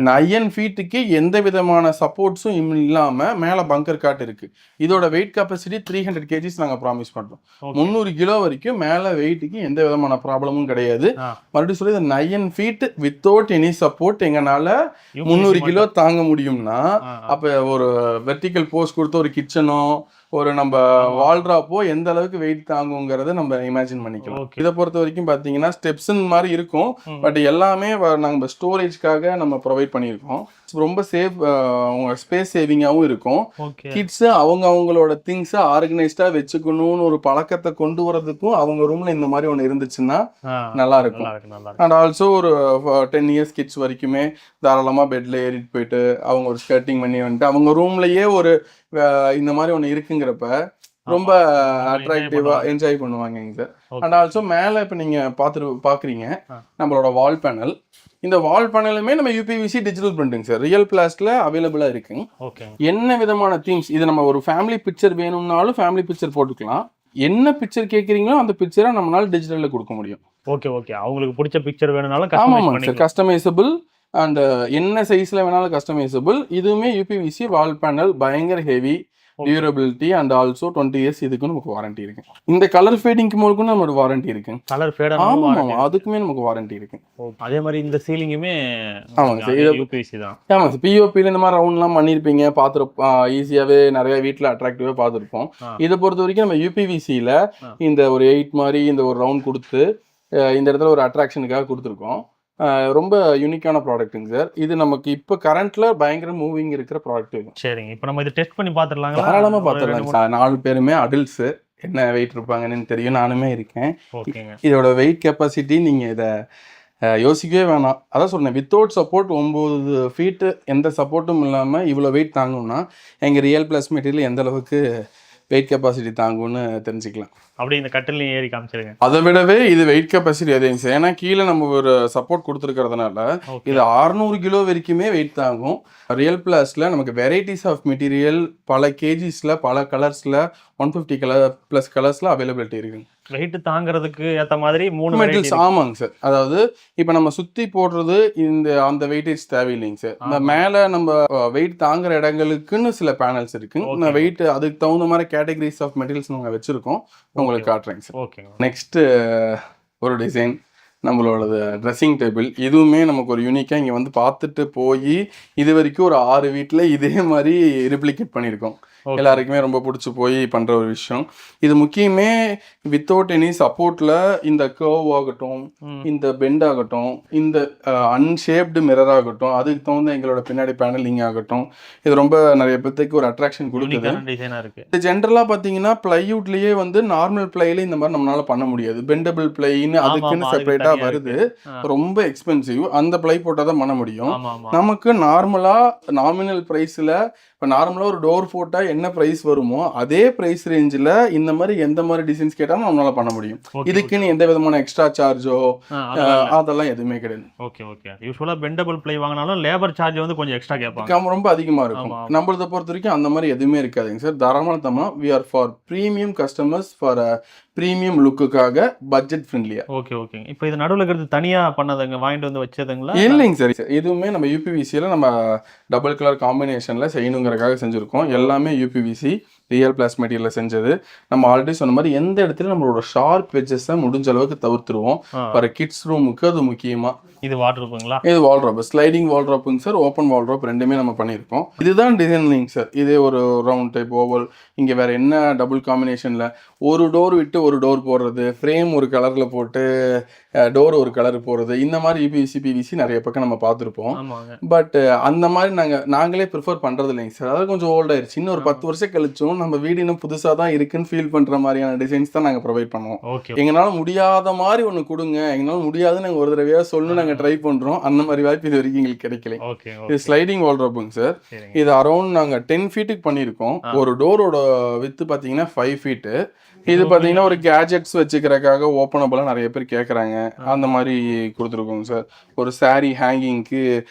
9 ஃபீட்டுக்கு எந்த விதமான சப்போர்ட்ஸும் இல்லாம மேல பங்கர் காட் இருக்கு. இதோட வெயிட் கெப்பாசிட்டி 300 kgs நாங்கள் ப்ராமிஸ் பண்றோம். 300 கிலோ வரைக்கும் மேல வெயிட்டுக்கு எந்த விதமான ப்ராப்ளமும் கிடையாது. மறுபடியும் சொல்லி 9 ஃபீட் வித்தவுட் எனி சப்போர்ட் எங்கனால 300 கிலோ தாங்க முடியும்னா, அப்ப ஒரு வெர்டிக்கல் போஸ்ட் கொடுத்த ஒரு கிச்சனோ ஒரு நம்ம வால்ட்ராப்போ எந்த அளவுக்கு வெயிட் தாங்குங்கிறத நம்ம இமேஜின் பண்ணிக்கலாம். இதை பொறுத்த வரைக்கும் பாத்தீங்கன்னா ஸ்டெப்ஸ் மாதிரி இருக்கும், பட் எல்லாமே நம்ம ஸ்டோரேஜ்க்காக நம்ம ப்ரொவைட் பண்ணியிருக்கோம். ரொம்ப சேஃப், ஸ்பேஸ் சேவிங்காகவும் இருக்கும். கிட்ஸ் அவங்களோட திங்ஸை ஆர்கனைஸ்டா வச்சுக்கணும்னு ஒரு பழக்கத்தை கொண்டு வரதுக்கும் அவங்க ரூம்ல இந்த மாதிரி ஒன்று இருந்துச்சுன்னா நல்லா இருக்கும். அண்ட் ஆல்சோ ஒரு 10 இயர்ஸ் கிட்ஸ் வரைக்குமே தாராளமா பெட்ல ஏறிட்டு போயிட்டு அவங்க ஒரு ஸ்கர்ட்டிங் பண்ணி வந்துட்டு அவங்க ரூம்லயே ஒரு இந்த மாதிரி ஒன்று இருக்குங்கிறப்ப ரொம்ப அட்ராக்டிவா என்ஜாய் பண்ணுவாங்க சார். அண்ட் ஆல்சோ மேல இப்ப நீங்க பாக்குறீங்க நம்மளோட வால் பேனல். இந்த வால் பேனலுமே நம்ம UPVC digital printing sir. Real பிளாஸ்ட்ல அவைலபிளா இருக்கு. என்ன விதமான தீம்ஸ், இது நம்ம ஒரு ஃபேமிலி பிக்சர் வேணும்னாலும் ஃபேமிலி பிக்சர் போட்டுக்கலாம். என்ன பிக்சர் கேட்குறீங்களோ அந்த பிக்சரை நம்மளால டிஜிட்டல்ல கொடுக்க முடியும். அவங்களுக்கு பிடிச்ச பிக்சர் வேணும்னாலும் கஸ்டமைசபிள் அண்ட் என்ன சைஸ்ல வேணாலும் கஸ்டமைசபிள். இதுவுமே யூபிவிசி வால் பேனல் பயங்கர heavy. Durability and also 20 years இதுக்கும் நமக்கு வாரண்டி இருக்கு. இந்த கலர் ஃபேடிங்க்கு மூலக்கும் நமக்கு வாரண்டி இருக்கு. கலர் ஃபேட் ஆமா அதுக்குமே நமக்கு வாரண்டி இருக்கு. அதே மாதிரி இந்த சீலிங்குமே ஆமாங்க சார் யூபிவிசி தான். ஆமாங்க சார் பிஓபியில் இந்த மாதிரி ரவுண்ட்லாம் பண்ணியிருப்பீங்க, பார்த்துருப்போம், ஈஸியாகவே நிறைய வீட்டில் அட்ராக்டிவாக பார்த்துருப்போம். இதை பொறுத்த வரைக்கும் நம்ம யூபிவிசியில் இந்த ஒரு 8 மாதிரி இந்த ஒரு ரவுண்ட் கொடுத்து இந்த இடத்துல ஒரு அட்ராக்ஷனுக்காக கொடுத்துருக்கோம். ரொம்ப யூனிக்கான ப்ராடக்ட்டுங்க சார். இது நமக்கு இப்போ கரண்ட்ல பயங்கர மூவிங் இருக்கிற ப்ராடக்ட். சரிங்க, இப்போ நம்ம இதை டெஸ்ட் பண்ணி பார்த்துடலாங்க. தாராளமாக பார்த்துடலாம் சார். 4 பேருமே அடல்ட்ஸு, என்ன வெயிட் இருப்பாங்கன்னு தெரியும், நானுமே இருக்கேன். இதோட வெயிட் கெப்பாசிட்டி நீங்கள் இதை யோசிக்கவே வேணாம். அதான் சொன்னேன், வித்தவுட் சப்போர்ட் 9 ஃபீட்டு எந்த சப்போர்ட்டும் இல்லாமல் இவ்வளோ வெயிட் தாங்கும்னா எங்கள் ரியல் பிளஸ் மெட்டீரியல் எந்த அளவுக்கு வெயிட் கெப்பாசிட்டி தாங்கும்னு தெரிஞ்சுக்கலாம். அப்படி இந்த கட்டிலையும் ஏறி காமிச்சிருங்க. அதை விடவே இது வெயிட் கெப்பாசிட்டி அதிகம் சார். ஏன்னா கீழே நம்ம ஒரு சப்போர்ட் கொடுத்துருக்கிறதுனால இது 600 கிலோ வரைக்குமே வெயிட் தாங்கும். ரியல் பிளஸ்ல நமக்கு வெரைட்டிஸ் ஆஃப் மெட்டீரியல் பல கேஜிஸ்ல பல கலர்ஸ்ல 150 ப்ளஸ் கலர்ஸ்ல அவைலபிலிட்டி இருக்கு. வெயிட் தாங்கிறதுக்கு ஏற்ற மாதிரி 3 மெட்டீரியல்ஸ். ஆமாங்க சார். அதாவது இப்போ நம்ம சுற்றி போடுறது அந்த வெயிட்டேஜ் தேவையில்லைங்க சார். இந்த மேலே நம்ம வெயிட் தாங்குற இடங்களுக்குன்னு சில பேனல்ஸ் இருக்கு. வெயிட் அதுக்கு தகுந்த மாதிரி கேட்டகரிஸ் ஆஃப் மெட்டீரியல்ஸ் நாங்கள் வச்சிருக்கோம், உங்களுக்கு காட்டுறேங்க சார். ஓகே. நெக்ஸ்ட் ஒரு டிசைன் நம்மளோட ட்ரெஸ்ஸிங் டேபிள். இதுவுமே நமக்கு ஒரு யூனிக்காக இங்கே வந்து பார்த்துட்டு போய் இது வரைக்கும் ஒரு 6 வீட்டில் இதே மாதிரி ரிப்ளிகேட் பண்ணியிருக்கோம். எல்லாருக்குமே ரொம்ப பிடிச்சி போய் பண்ணுற ஒரு விஷயம் இது. முக்கியமே வித்தவுட் எனி சப்போர்ட்டில் இந்த கர்வ் ஆகட்டும், இந்த பெண்ட் ஆகட்டும், இந்த அன்ஷேப்டு மிரர் ஆகட்டும், அதுக்கு தகுந்த எங்களோட பின்னாடி பேனலிங் ஆகட்டும், இது ரொம்ப நிறைய பேருக்கு ஒரு அட்ராக்ஷன் கொடுக்குது. இது ஜென்ரலாக பார்த்தீங்கன்னா பிளைவுட்லேயே வந்து நார்மல் பிளைல இந்த மாதிரி நம்மளால பண்ண முடியாது. பெண்டபிள் பிளைன்னு அதுக்குன்னு செப்பரேட்டாக வருது, ரொம்ப எக்ஸ்பென்சிவ். அந்த பிளை போட்டால் தான் பண்ண முடியும். நமக்கு நார்மலாக நாமினல் ப்ரைஸில் இப்போ நார்மலாக ஒரு டோர் போட்டால் என்ன ப்ரைஸ் வருமோ அதே ப்ரைஸ் ரேஞ்சில் இந்த மாதிரி எந்த மாதிரி டிசைன்ஸ் கேட்டாலும் நம்மளால பண்ண முடியும். இதுக்குன்னு எந்த விதமான எக்ஸ்ட்ரா சார்ஜோ அதெல்லாம் எதுவுமே கிடையாது. Okay okay. யூஸ்வலாக பெண்டபிள் பிளை வாங்கினாலும் லேபர் சார்ஜ் வந்து கொஞ்சம் எக்ஸ்ட்ரா கேட்பாங்க, ரொம்ப அதிகமாக இருக்கும். நம்மளதை பொறுத்த வரைக்கும் அந்த மாதிரி எதுவுமே இருக்காதுங்க சார். தாராளமாக we are for premium customers, for premium லுக்குக்காக பட்ஜெட் ஃப்ரெண்ட்லியா. Okay okay. இப்போ இது நடுவில் இருக்கிறது தனியாக பண்ணதுங்க, வாங்கிட்டு வந்து வச்சதுங்களா? இல்லைங்க சார், இதுவுமே நம்ம யூபிவிசியில் நம்ம டபுள் கலர் காம்பினேஷனில் செய்யணுங்கிறக்காக செஞ்சுருக்கோம். எல்லாமே யூபிவிசி ரியல் பிளாஸ் மெட்டீரியலில் செஞ்சது. நம்ம ஆல்ரெடி சொன்ன மாதிரி எந்த இடத்துல நம்மளோட ஷார்ப் எட்ஜஸை முடிஞ்ச அளவுக்கு தவிர்த்துருவோம். வர கிட்ஸ் ரூமுக்கு அது முக்கியமாக. இது வால்ட்ரோப்புங்களா? இது வால்ட்ரோப், ஸ்லைடிங் வால்ட்ரோப்புங்க சார், ஓப்பன் வால்ட்ரோப் ரெண்டுமே நம்ம பண்ணியிருக்கோம். இதுதான் டிசைனிங் சார். இதே ஒரு ரவுண்ட் டைப் ஓவல். இங்கே வேற என்ன டபுள் காம்பினேஷனில் ஒரு டோர் விட்டு ஒரு டோர் போடுறது, ஃப்ரேம் ஒரு கலரில் போட்டு டோர் ஒரு கலர் போடுறது, இந்த மாதிரி யூபிவிசி பிவிசி நிறைய பக்கம் நம்ம பார்த்துருப்போம். பட் அந்த மாதிரி நாங்களே ப்ரிஃபர் பண்ணுறது இல்லைங்க சார். அதாவது கொஞ்சம் ஓல்டாயிருச்சு. இன்னும் ஒரு 10 வருஷம் கழிச்சும் நம்ம வீடு இன்னும் புதுசாக தான் இருக்குன்னு ஃபீல் பண்ணுற மாதிரியான டிசைன்ஸ் தான் நாங்கள் ப்ரொவைட் பண்ணுவோம். எங்களால் முடியாத மாதிரி ஒன்று கொடுங்க, எங்களால் முடியாதுன்னு நாங்கள் ஒரு தடவையாக சொல்லணும், நாங்கள் ட்ரை பண்ணுறோம். அந்த மாதிரி வாய்ப்பு இது வரைக்கும் எங்களுக்கு கிடைக்கல. இது ஸ்லைடிங் வால்ட்ரோப்புங்க சார். இது அரௌண்ட் நாங்கள் 10 ஃபீட்டுக்கு பண்ணியிருக்கோம். ஒரு டோரோட வித்து பார்த்தீங்கன்னா 5 ஃபீட்டு. இது பார்த்தீங்கன்னா ஒரு கேஜெட்ஸ் வச்சுக்கிறதுக்காக ஓப்பனபிளாக நிறைய பேர் கேட்குறாங்க, அந்த மாதிரி கொடுத்துருக்கோங்க சார். ஒரு சாரீ ஹேங்கிங்க்கு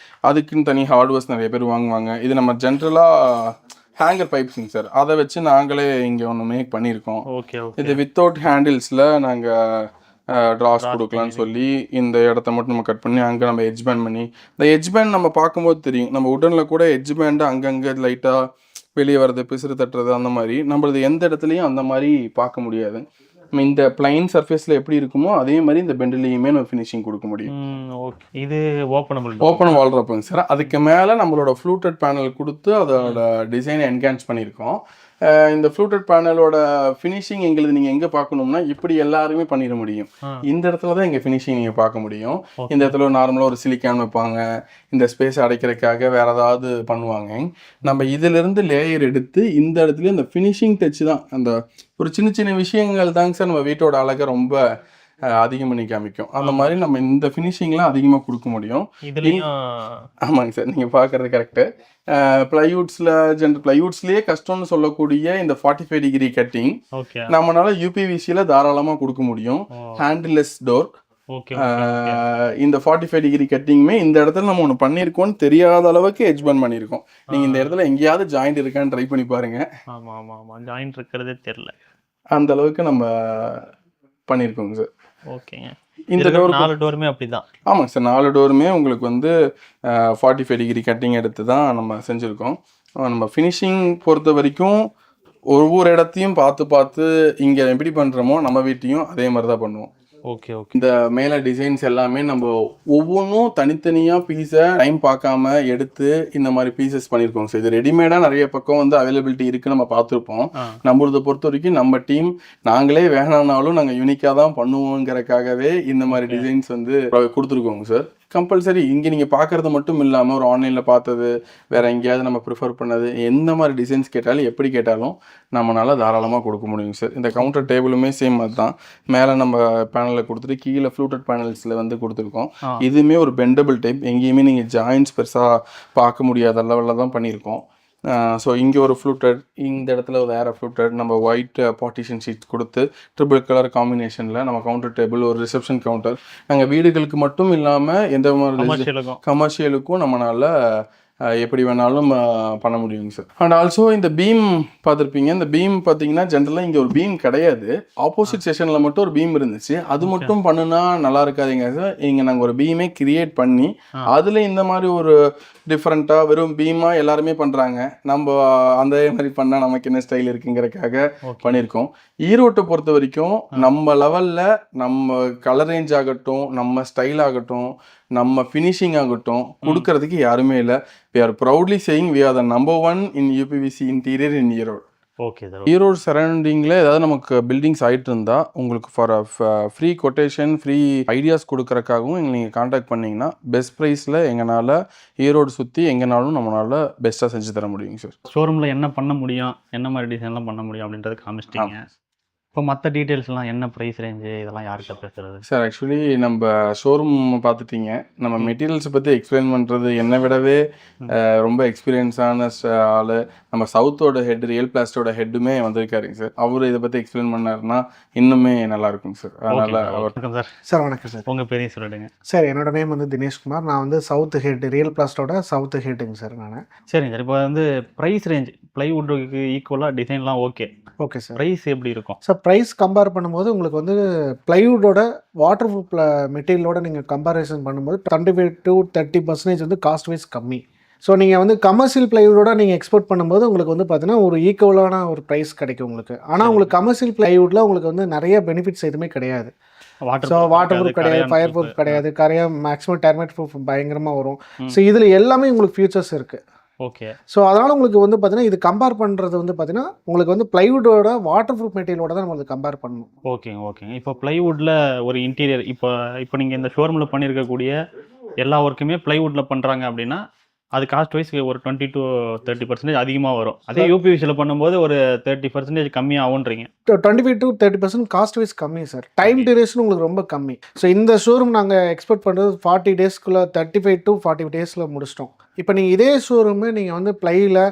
அதுக்குன்னு தனி ஹார்ட்வேர்ஸ் நிறைய பேர் வாங்குவாங்க. இது நம்ம ஜென்ரலாக ஹேங்கர் பைப்ஸுங்க சார், அதை வச்சு நாங்களே இங்கே ஒன்று மேக் பண்ணியிருக்கோம். இது வித்தவுட் ஹேண்டில்ஸில் நாங்கள் ட்ராஸ் கொடுக்கலான்னு சொல்லி இந்த இடத்த மட்டும் நம்ம கட் பண்ணி அங்கே நம்ம எட்ஜ் பேண்ட் பண்ணி, இந்த எட்ஜ் பேண்ட் நம்ம பார்க்கும்போது தெரியும், நம்ம உடனில் கூட எட்ஜ் பேண்டு அங்கங்கே லைட்டாக வெளியே வர்றது, பிசுறு தட்டுறது, அந்த மாதிரி நம்மளது எந்த இடத்துலையும் அந்த மாதிரி பார்க்க முடியாது. இந்த பிளைன் சர்ஃபேஸில் எப்படி இருக்குமோ அதே மாதிரி இந்த பெண்டிலையுமே நம்ம ஃபினிஷிங் கொடுக்க முடியும். இது ஓப்பன் வால்ட்ரோப்புங்க சார். அதுக்கு மேலே நம்மளோட ஃப்ளூட்டட் பேனல் கொடுத்து அதோட டிசைனை என்ஹான்ஸ் பண்ணியிருக்கோம். இந்த ஃப்ளூட்டட் பேனலோட ஃபினிஷிங் எங்களுக்கு நீங்கள் எங்கே பார்க்கணும்னா இப்படி எல்லாருமே பண்ணிட முடியும். இந்த இடத்துல தான் எங்கள் ஃபினிஷிங் நீங்கள் பார்க்க முடியும். இந்த இடத்துல நார்மலாக ஒரு சிலிக்கான் வைப்பாங்க, இந்த ஸ்பேஸ் அடைக்கிறதுக்காக வேற ஏதாவது பண்ணுவாங்க. நம்ம இதிலிருந்து லேயர் எடுத்து இந்த இடத்துல இந்த ஃபினிஷிங் டச் தான், அந்த ஒரு சின்ன சின்ன விஷயங்கள் தாங்க சார் நம்ம வீட்டோட அழகை ரொம்ப அதிகம் பண்ணி காமிக்கும். அந்த மாதிரி நம்ம இந்த ஃபினிஷிங்லாம் அதிகமாக கொடுக்க முடியும். ஆமாங்க சார், நீங்கள் பார்க்குறது கரெக்டு. பிளைவுட்ஸ்லேயே கஷ்டம்னு சொல்லக்கூடிய இந்த 45 டிகிரி கட்டிங் நம்மளால யூபிவிசியில் தாராளமாக கொடுக்க முடியும். ஹேண்டில்லெஸ் டோர். இந்த 45 டிகிரி கட்டிங்குமே இந்த இடத்துல நம்ம ஒன்று பண்ணியிருக்கோம்னு தெரியாத அளவுக்கு எட்ஜ் பேண்ட் பண்ணியிருக்கோம். நீங்கள் இந்த இடத்துல எங்கேயாவது ஜாயிண்ட் இருக்கான்னு ட்ரை பண்ணி பாருங்க. ஜாயிண்ட் இருக்கிறதே தெரியல, அந்த அளவுக்கு நம்ம பண்ணியிருக்கோங்க சார். ஓகேங்க. இந்த டோர் 4 டோருமே அப்படிதான். ஆமாங்க சார், 4 டோருமே உங்களுக்கு வந்து 45 டிகிரி கட்டிங் எடுத்து தான் நம்ம செஞ்சுருக்கோம். நம்ம ஃபினிஷிங் பொறுத்த வரைக்கும் ஒவ்வொரு இடத்தையும் பார்த்து பார்த்து இங்கே எப்படி பண்ணுறோமோ நம்ம வீட்டையும் அதே மாதிரி தான் பண்ணுவோம். Okay okay. இந்த மேலே டிசைன்ஸ் எல்லாமே நம்ம ஒவ்வொன்றும் தனித்தனியாக பீஸை டைம் பார்க்காம எடுத்து இந்த மாதிரி பீசஸ் பண்ணியிருக்கோம். ஸோ இது ரெடிமேடாக நிறைய பக்கம் வந்து அவைலபிலிட்டி இருக்குது, நம்ம பார்த்துருப்போம். நம்மளதை பொறுத்த வரைக்கும் நம்ம டீம் நாங்களே வேணானாலும் நாங்கள் யூனிக்காக தான் பண்ணுவோங்கிறக்காகவே இந்த மாதிரி டிசைன்ஸ் வந்து கொடுத்துருக்கோங்க சார். கம்பல்சரி இங்கே நீங்கள் பார்க்குறது மட்டும் இல்லாமல் ஒரு ஆன்லைனில் பார்த்தது, வேறு எங்கேயாவது நம்ம ப்ரிஃபர் பண்ணது, எந்த மாதிரி டிசைன்ஸ் கேட்டாலும் எப்படி கேட்டாலும் நம்மளால் தாராளமாக கொடுக்க முடியும் சார். இந்த கவுண்டர் டேபிளுமே சேம் அதுதான். மேலே நம்ம பேனலில் கொடுத்துட்டு கீழே ஃப்ளூட்டட் பேனல்ஸில் வந்து கொடுத்துருக்கோம். இதுவுமே ஒரு பெண்டபிள் டைப், எங்கேயுமே நீங்கள் ஜாயின்ட்ஸ் பெருசாக பார்க்க முடியாத லெவலில் தான் பண்ணியிருக்கோம். ஸோ இங்கே ஒரு ஃப்ளூட்டட், இந்த இடத்துல ஒரு வேறு ஃப்ளூட்டட், நம்ம ஒயிட் பார்ட்டிஷன் ஷீட் கொடுத்து ட்ரிபிள் கலர் காம்பினேஷனில் நம்ம கவுண்டர் டேபிள், ஒரு ரிசப்ஷன் கவுண்டர், நாங்கள் வீடுகளுக்கு மட்டும் இல்லாமல் எந்த மாதிரி கமர்ஷியலுக்கும் நம்மளால் எப்படி வேணாலும் பண்ண முடியுங்க சார். அண்ட் ஆல்சோ இந்த பீம் பார்த்துருப்பீங்க. இந்த பீம் பார்த்தீங்கன்னா ஜென்ரலாக இங்கே ஒரு பீம் கிடையாது, ஆப்போசிட் செஷனில் மட்டும் ஒரு பீம் இருந்துச்சு. அது மட்டும் பண்ணுனா நல்லா இருக்காதுங்க சார். இங்கே நாங்கள் ஒரு பீமே கிரியேட் பண்ணி அதில் இந்த மாதிரி ஒரு டிஃப்ரெண்ட்டாக வெறும் பீமாக எல்லாருமே பண்ணுறாங்க, நம்ம அந்த மாதிரி பண்ணால் நமக்கு என்ன ஸ்டைல் இருக்குங்கிறதுக்காக பண்ணியிருக்கோம். ஈரோட்டை பொறுத்த வரைக்கும் நம்ம லெவலில் நம்ம கலர் ரேஞ்ச் ஆகட்டும், நம்ம ஸ்டைல் ஆகட்டும், நம்ம ஃபினிஷிங் ஆகட்டும் கொடுக்கறதுக்கு யாருமே இல்லை. we are proudly saying we are the number one in UPVC interior in Erode. Okay sir. Erode சரௌண்டிங்கில் ஏதாவது நமக்கு பில்டிங்ஸ் ஆகிட்டு இருந்தால் உங்களுக்கு for free quotation, free ideas கொடுக்குறக்காகவும் நீங்கள் காண்டாக்ட் பண்ணிங்கன்னா பெஸ்ட் ப்ரைஸில் எங்களால் ஈரோடு சுற்றி எங்கேனாலும் நம்மளால் பெஸ்ட்டாக செஞ்சு தர முடியுங்க சார். ஷோரூமில் என்ன பண்ண முடியும், என்ன மாதிரி டிசைன்லாம் பண்ண முடியும் அப்படின்றது காமிச்சிட்டிங்க. இப்போ மற்ற டீட்டெயில்ஸ்லாம் என்ன ப்ரைஸ் ரேஞ்சு இதெல்லாம் யார்கிட்ட பேசுறது சார்? ஆக்சுவலி நம்ம ஷோரூம் பார்த்துட்டீங்க, நம்ம மெட்டீரியல்ஸை பற்றி எக்ஸ்பிளைன் பண்ணுறது என்னை விடவே ரொம்ப எக்ஸ்பீரியன்ஸான ஆள் நம்ம சவுத்தோட ஹெட், ரியல் பிளாஸ்டோட ஹெட்டுமே வந்திருக்காருங்க சார். அவர் இதை பற்றி எக்ஸ்பிளைன் பண்ணாருன்னா இன்னுமே நல்லா இருக்குங்க சார். அதனால் வணக்கம் சார். சார் வணக்கம் சார். உங்கள் பேரையும் சொல்லிடுங்க சார். என்னோட நேம் வந்து தினேஷ்குமார். நான் வந்து சவுத் ஹெட், ரியல் பிளாஸ்டோட சவுத் ஹெட்டுங்க சார் நான். சரிங்க சார். இப்போ வந்து ப்ரைஸ் ரேஞ்ச் ப்ளைவுட்டுக்கு ஈக்குவலாக டிசைன்லாம் ஓகே ஓகே சார். ப்ரைஸ் எப்படி இருக்கும் சார்? ப்ரைஸ் கம்பேர் பண்ணும்போது உங்களுக்கு வந்து ப்ளைவுட்டோட வாட்டர் ப்ரூஃப் மெட்டீரியலோட நீங்கள் கம்பேரிசன் பண்ணும்போது 25 to 30% வந்து காஸ்ட் வைஸ் கம்மி. ஸோ நீங்கள் வந்து கமர்ஷியல் ப்ளைவுட்டோட நீங்கள் எக்ஸ்போர்ட் பண்ணும்போது உங்களுக்கு வந்து பார்த்தீங்கன்னா ஒரு ஈக்குவலான ஒரு ப்ரைஸ் கிடைக்கும் உங்களுக்கு. ஆனால் உங்களுக்கு கமர்ஷியல் ப்ளைவுட்டில் உங்களுக்கு வந்து நிறைய பெனிஃபிட்ஸ் எதுவுமே கிடையாது. ஸோ வாட்டர் ப்ரூஃப் கிடையாது, ஃபயர் ப்ரூஃப் கிடையாது, கரையாக மேக்ஸிமம் டெர்மைட் ப்ரூஃப் பயங்கரமாக வரும். ஸோ இதில் எல்லாமே உங்களுக்கு ஃபியூச்சர்ஸ் இருக்குது. ஓகே. ஸோ அதனால் உங்களுக்கு வந்து பார்த்தீங்கன்னா இது கம்பேர் பண்ணுறது வந்து பார்த்தீங்கன்னா உங்களுக்கு வந்து ப்ளைவுட்டோட வாட்டர் ப்ரூஃப் மெட்டீரியலோட தான் நம்ம கம்பேர் பண்ணணும். ஓகேங்க ஓகேங்க. இப்போ ப்ளைவுட்டில் ஒரு இன்டீரியர் இப்போ நீங்கள் இந்த ஷோரூமில் பண்ணியிருக்கக்கூடிய எல்லா ஒர்க்குமே ப்ளைவுட்டில் பண்ணுறாங்க அப்படின்னா அது காஸ்ட் வைஸ் ஒரு 20 to 30% அதிகமாக வரும். அதே யூபிவிசியில் பண்ணும்போது ஒரு 30% கம்மியாகுன்றீங்க. 25 to 30% காஸ்ட் வைஸ் கம்மி சார். டைம் டியூரேஷன் உங்களுக்கு ரொம்ப கம்மி. ஸோ இந்த ஷோரூம் நாங்கள் எக்ஸ்பெக்ட் பண்ணுறது 40 daysக்குள்ளே 35 to 40 daysல முடிச்சிட்டோம். இப்போ நீங்கள் இதே ஷோரூமு நீங்கள் வந்து ப்ளையில்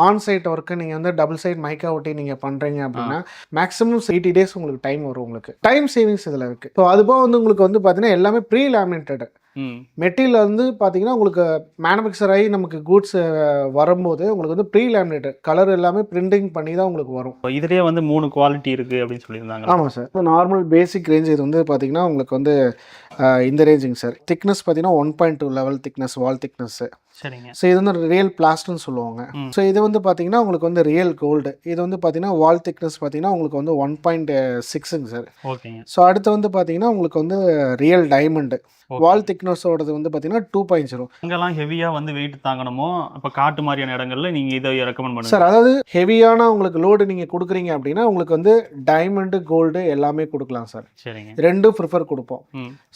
ஆன்சைட் ஒர்க்கு நீங்கள் வந்து டபுள் சைட் மைக்கா ஒட்டி நீங்கள் பண்ணுறீங்க அப்படின்னா மேக்ஸிமம் 80 days உங்களுக்கு டைம் வரும். உங்களுக்கு டைம் சேவிங்ஸ் இதில் இருக்குது. ஸோ அதுபோக வந்து உங்களுக்கு வந்து பார்த்தீங்கன்னா எல்லாமே ப்ரீ லேமினேட்டட் மெட்டீரியல் வந்து பார்த்தீங்கன்னா உங்களுக்கு மேனுஃபேக்சர் ஆகி நமக்கு கூட்ஸ் வரும்போது உங்களுக்கு வந்து ப்ரீ லேமினேட்டட் கலர் எல்லாமே பிரிண்டிங் பண்ணி தான் உங்களுக்கு வரும். இதுலேயே வந்து 3 குவாலிட்டி இருக்குது அப்படின்னு சொல்லியிருந்தாங்க. ஆமாம் சார். நார்மல் பேசிக் ரேஞ்ச் இது வந்து பார்த்தீங்கன்னா உங்களுக்கு வந்து இந்த ரேஞ்சுங்க சார். திக்னஸ் பார்த்தீங்கன்னா 1.2 லெவல் திக்னஸ், வால் திக்னஸ்ஸு. சரிங்க. ஸோ இது வந்து ரியல் பிளாஸ்ட்னு சொல்லுவாங்க. ஸோ இது வந்து பார்த்தீங்கன்னா உங்களுக்கு வந்து ரியல் கோல்டு. இது வந்து பார்த்தீங்கன்னா வால் திக்னஸ் பார்த்தீங்கன்னா உங்களுக்கு வந்து 1.6ங்க சார். ஓகேங்க. ஸோ அடுத்து வந்து பார்த்தீங்கன்னா உங்களுக்கு வந்து ரியல் டைமண்டு. வால் திக்னஸோடது வந்து பார்த்தீங்கன்னா 2.0. இங்கெல்லாம் ஹெவியாக வந்து வெயிட் தாங்கணுமோ இப்போ காட்டு மாதிரியான இடங்கள்ல நீங்கள் இதை ரெக்கமெண்ட் பண்ணுங்க சார். அதாவது ஹெவியான உங்களுக்கு லோடு நீங்கள் கொடுக்குறீங்க அப்படின்னா உங்களுக்கு வந்து டைமண்டு, கோல்டு எல்லாமே கொடுக்கலாம் சார். சரிங்க. ரெண்டும் ப்ரிஃபர் கொடுப்போம்.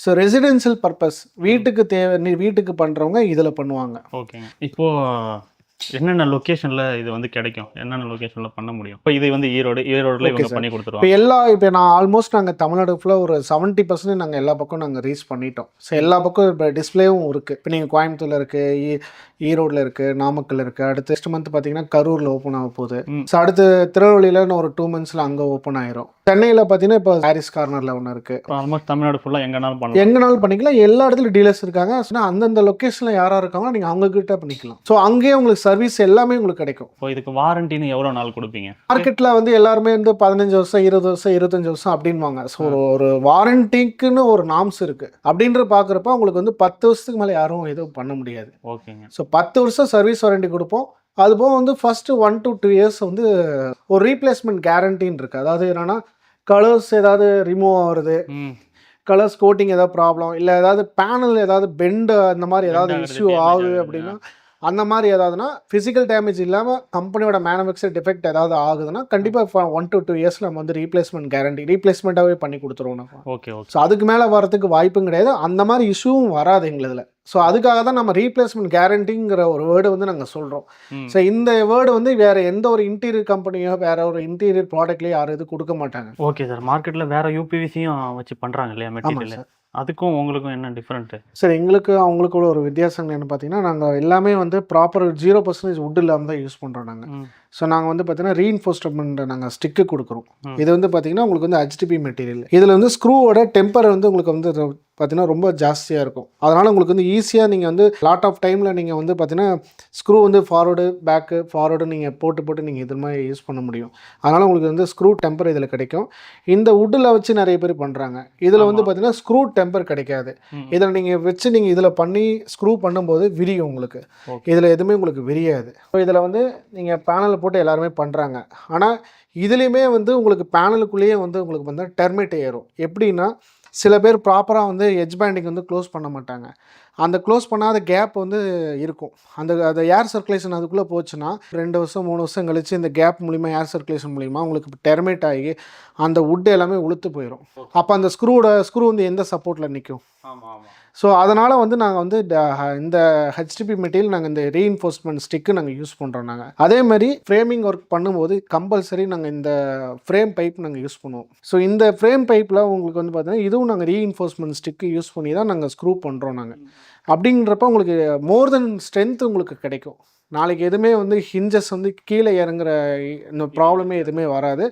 ஸோ ரெசிடென்ஷியல் பர்பஸ் வீட்டுக்கு தேவை, வீட்டுக்கு பண்ணுறவங்க இதில் பண்ணுவாங்க. ஓகேங்க. இப்போது என்னென்ன லொக்கேஷனில் இது வந்து கிடைக்கும், என்னென்ன லொக்கேஷனில் பண்ண முடியும்? இப்போ இது வந்து ஈரோடில் இவங்க பண்ணி கொடுத்துருவோம். இப்போ நான் ஆல்மோஸ்ட் நாங்கள் தமிழ்நாடு ஃபுல்லாக ஒரு 70% நாங்கள் எல்லா பக்கம் நாங்கள் ரீச் பண்ணிட்டோம். ஸோ எல்லா பக்கம் இப்போ டிஸ்பிளேவும் இருக்குது. இப்போ நீங்கள் கோயம்புத்தூரில் இருக்குது, ஈரோடில் இருக்குது, நாமக்கல் இருக்குது. அடுத்து நெக்ஸ்ட் மந்த் பார்த்தீங்கன்னா கரூரில் ஓப்பன் ஆக போகுது. ஸோ அடுத்து திருநெல்வேலியில் ஒரு 2 monthsல அங்கே ஓப்பன் ஆயிரும். சென்னையில் பார்த்தீங்கன்னா இப்போ ஹாரிஸ் கார்னரில் ஒன்று இருக்குது. ஆல்மோஸ்ட் தமிழ்நாடு ஃபுல்லாக எங்கேனாலும் பண்ணிக்கலாம். எல்லா இடத்துலையும் டீலர்ஸ் இருக்காங்க. ஸோ அந்தந்த லொக்கேஷனில் யாராக இருக்காங்களோ நீங்கள் அவங்கக்கிட்ட பண்ணிக்கலாம். ஸோ அங்கேயே உங்களுக்கு சர்வீஸ் எல்லாமே உங்களுக்கு கிடைக்கும். இப்போ இதுக்கு வாரண்டின்னு எவ்வளோ நாள் கொடுப்பீங்க? மார்க்கெட்டில் வந்து எல்லாருமே வந்து 15 வருஷம், 20 வருஷம், 25 வருஷம் அப்படின்வாங்க. ஸோ ஒரு வாரண்டிக்குன்னு ஒரு நாம்ஸ் இருக்குது. அப்படின்ற பார்க்குறப்ப உங்களுக்கு வந்து 10 வருஷத்துக்கு மேலே யாரும் எதுவும் பண்ண முடியாது. ஓகேங்க. ஸோ 10 வருஷம் சர்வீஸ் வாரண்டி கொடுப்போம். அதுபோக வந்து ஃபஸ்ட்டு 1 to 2 இயர்ஸ் வந்து ஒரு ரீப்ளேஸ்மெண்ட் கேரண்டின்னு இருக்குது. அதாவது என்னென்னா கலர்ஸ் ஏதாவது ரிமூவ் ஆகுறது, கலர்ஸ் கோட்டிங் ஏதாவது ப்ராப்ளம், இல்லை ஏதாவது பேனல் ஏதாவது பெண்டு அந்த மாதிரி ஏதாவது இஷ்யூ ஆகுது அப்படின்னா, அந்த மாதிரி ஏதாவதுனா ஃபிசிக்கல் டேமேஜ் இல்லாமல் கம்பெனியோட மேனுஃபேக்சர் டிஃபெக்ட் ஏதாவது ஆகுதுன்னா கண்டிப்பாக 1 to 2 இயர்ஸ் நம்ம வந்து ரீப்ளேஸ்மெண்ட் கேரண்டி ரீப்ளேஸ்மெண்ட்டாகவே பண்ணி கொடுத்துருவோம் நம்ம. Okay okay. ஸோ அதுக்கு மேலே வரதுக்கு வாய்ப்பும் கிடையாது, அந்த மாதிரி இஷ்யூவும் வராது எங்களுதில். ஸோ அதுக்காக தான் நம்ம ரீப்ளேஸ்மெண்ட் கேரண்டிங்கிற ஒரு வேர்டு வந்து நாங்கள் சொல்கிறோம். ஸோ இந்த வேர்டு வந்து வேறு எந்த ஒரு இன்டீரியர் கம்பெனியோ வேற ஒரு இன்டீரியர் ப்ராடக்ட்லேயோ யாரும் இது கொடுக்க மாட்டாங்க. Okay sir. மார்க்கெட்டில் வேறு யூபிவிசியும் வச்சு பண்ணுறாங்க இல்லையா மெட்டீரியல், அதுக்கும் உங்களுக்கும் என்ன டிஃப்ரெண்ட்டு? சார் எங்களுக்கு அவங்களுக்குள்ள ஒரு வித்தியாசம் என்ன பார்த்தீங்கன்னா, நாங்கள் எல்லாமே வந்து ப்ராப்பர் 0% வுட் இல்லாமல் தான் யூஸ் பண்ணுறோம் நாங்கள். ஸோ நாங்கள் வந்து பார்த்தீங்கன்னா ரீஇன்ஃபோர்ஸ்மெண்ட் நாங்கள் ஸ்டிக்கு கொடுக்குறோம். இது வந்து பார்த்தீங்கன்னா உங்களுக்கு வந்து HDP மெட்டீரியல். இதில் வந்து ஸ்க்ரூவோட டெம்பர் வந்து உங்களுக்கு வந்து பார்த்தீங்கன்னா ரொம்ப ஜாஸ்தியாக இருக்கும். அதனால் உங்களுக்கு வந்து ஈஸியாக நீங்கள் வந்து லாட் ஆஃப் டைமில் நீங்கள் வந்து பார்த்தீங்கன்னா ஸ்க்ரூ வந்து ஃபார்வர்டு பேக்கு நீங்கள் போட்டு நீங்கள் இது மாதிரி யூஸ் பண்ண முடியும். அதனால் உங்களுக்கு வந்து ஸ்க்ரூ டெம்பர் இதில் கிடைக்கும். இந்த வுட்டில் வச்சு நிறைய பேர் பண்ணுறாங்க. இதில் வந்து பார்த்தீங்கன்னா ஸ்க்ரூ டெம்பர் கிடைக்காது. இதில் நீங்கள் வச்சு நீங்கள் இதில் பண்ணி ஸ்க்ரூ பண்ணும்போது விரியும் உங்களுக்கு. இதில் எதுவுமே உங்களுக்கு விரியாது. ஸோ இதில் வந்து நீங்கள் பேனல் போட்டு எல்லாருமே பண்ணுறாங்க. ஆனால் இதுலேயுமே வந்து உங்களுக்கு பேனலுக்குள்ளேயே வந்து உங்களுக்கு வந்து டெர்மிட் ஏறும். எப்படின்னா சில பேர் ப்ராப்பராக வந்து எட்ஜ் பேண்டிங் வந்து க்ளோஸ் பண்ண மாட்டாங்க. அந்த க்ளோஸ் பண்ணாத கேப் வந்து இருக்கும். அந்த ஏர் சர்க்குலேஷன் அதுக்குள்ளே போச்சுன்னா 2 வருஷம் 3 வருஷம் கழிச்சு இந்த கேப் மூலிமா ஏர் சர்க்குலேஷன் மூலிமா உங்களுக்கு டெர்மிட் ஆகி அந்த வுட் எல்லாமே உளுத்து போயிடும். அப்போ அந்த ஸ்க்ரூ வந்து எந்த சப்போர்ட்டில் நிற்கும்? ஸோ அதனால் வந்து நாங்கள் வந்து இந்த HDP மெட்டீரியல் நாங்கள் இந்த ரீஇன்ஃபோர்ஸ்மெண்ட் ஸ்டிக்கு நாங்கள் யூஸ் பண்ணுறோம். நாங்கள் அதேமாதிரி ஃப்ரேமிங் ஒர்க் பண்ணும்போது கம்பல்சரி நாங்கள் இந்த ஃப்ரேம் பைப் நாங்கள் யூஸ் பண்ணுவோம். ஸோ இந்த ஃப்ரேம் பைப்பில் உங்களுக்கு வந்து பார்த்தீங்கன்னா இதுவும் நாங்கள் ரீஇன்ஃபோர்ஸ்மெண்ட் ஸ்டிக்கு யூஸ் பண்ணி தான் நாங்கள் ஸ்க்ரூ பண்ணுறோம். நாங்கள் அப்படிங்கிறப்ப உங்களுக்கு மோர் தென் ஸ்ட்ரென்த் உங்களுக்கு கிடைக்கும். நாளைக்கு எதுவுமே வந்து ஹிஞ்சஸ் வந்து கீழே இறங்குற இந்த ப்ராப்ளமே எதுவுமே வராது.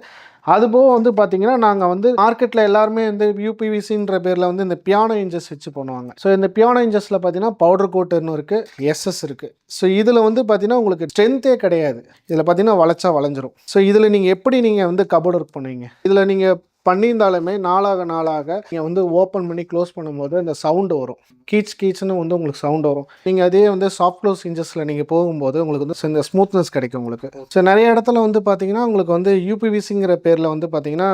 அதுபோக வந்து பார்த்திங்கன்னா நாங்கள் வந்து மார்க்கெட்டில் எல்லாருமே வந்து UPVCன்ற பேரில் வந்து இந்த பியானோ இன்ஜஸ் வச்சு பண்ணுவாங்க. ஸோ இந்த பியானோ இன்ஜஸில் பார்த்தீங்கன்னா பவுடர் கோட்டுன்னு இருக்குது, SS இருக்குது. ஸோ இதில் வந்து பார்த்தீங்கன்னா உங்களுக்கு ஸ்ட்ரென்த்தே கிடையாது. இதில் பார்த்தீங்கன்னா வளைச்சா வளைஞ்சிரும். ஸோ இதில் நீங்கள் எப்படி நீங்கள் வந்து கபோர்ட் ஒர்க் பண்ணுவீங்க? இதில் நீங்கள் பண்ணியிருந்தாலுமே நாளாக நீங்கள் வந்து ஓப்பன் பண்ணி க்ளோஸ் பண்ணும்போது இந்த சவுண்டு வரும். கீச்சுன்னு வந்து உங்களுக்கு சவுண்டு வரும். நீங்கள் அதே வந்து சாஃப்ட் க்ளோஸ் இன்ஜஸில் நீங்கள் போகும்போது உங்களுக்கு வந்து இந்த ஸ்மூத்னஸ் கிடைக்கும் உங்களுக்கு. ஸோ நிறைய இடத்துல வந்து பார்த்தீங்கன்னா உங்களுக்கு வந்து UPVCங்கிற பேரில் வந்து பார்த்தீங்கன்னா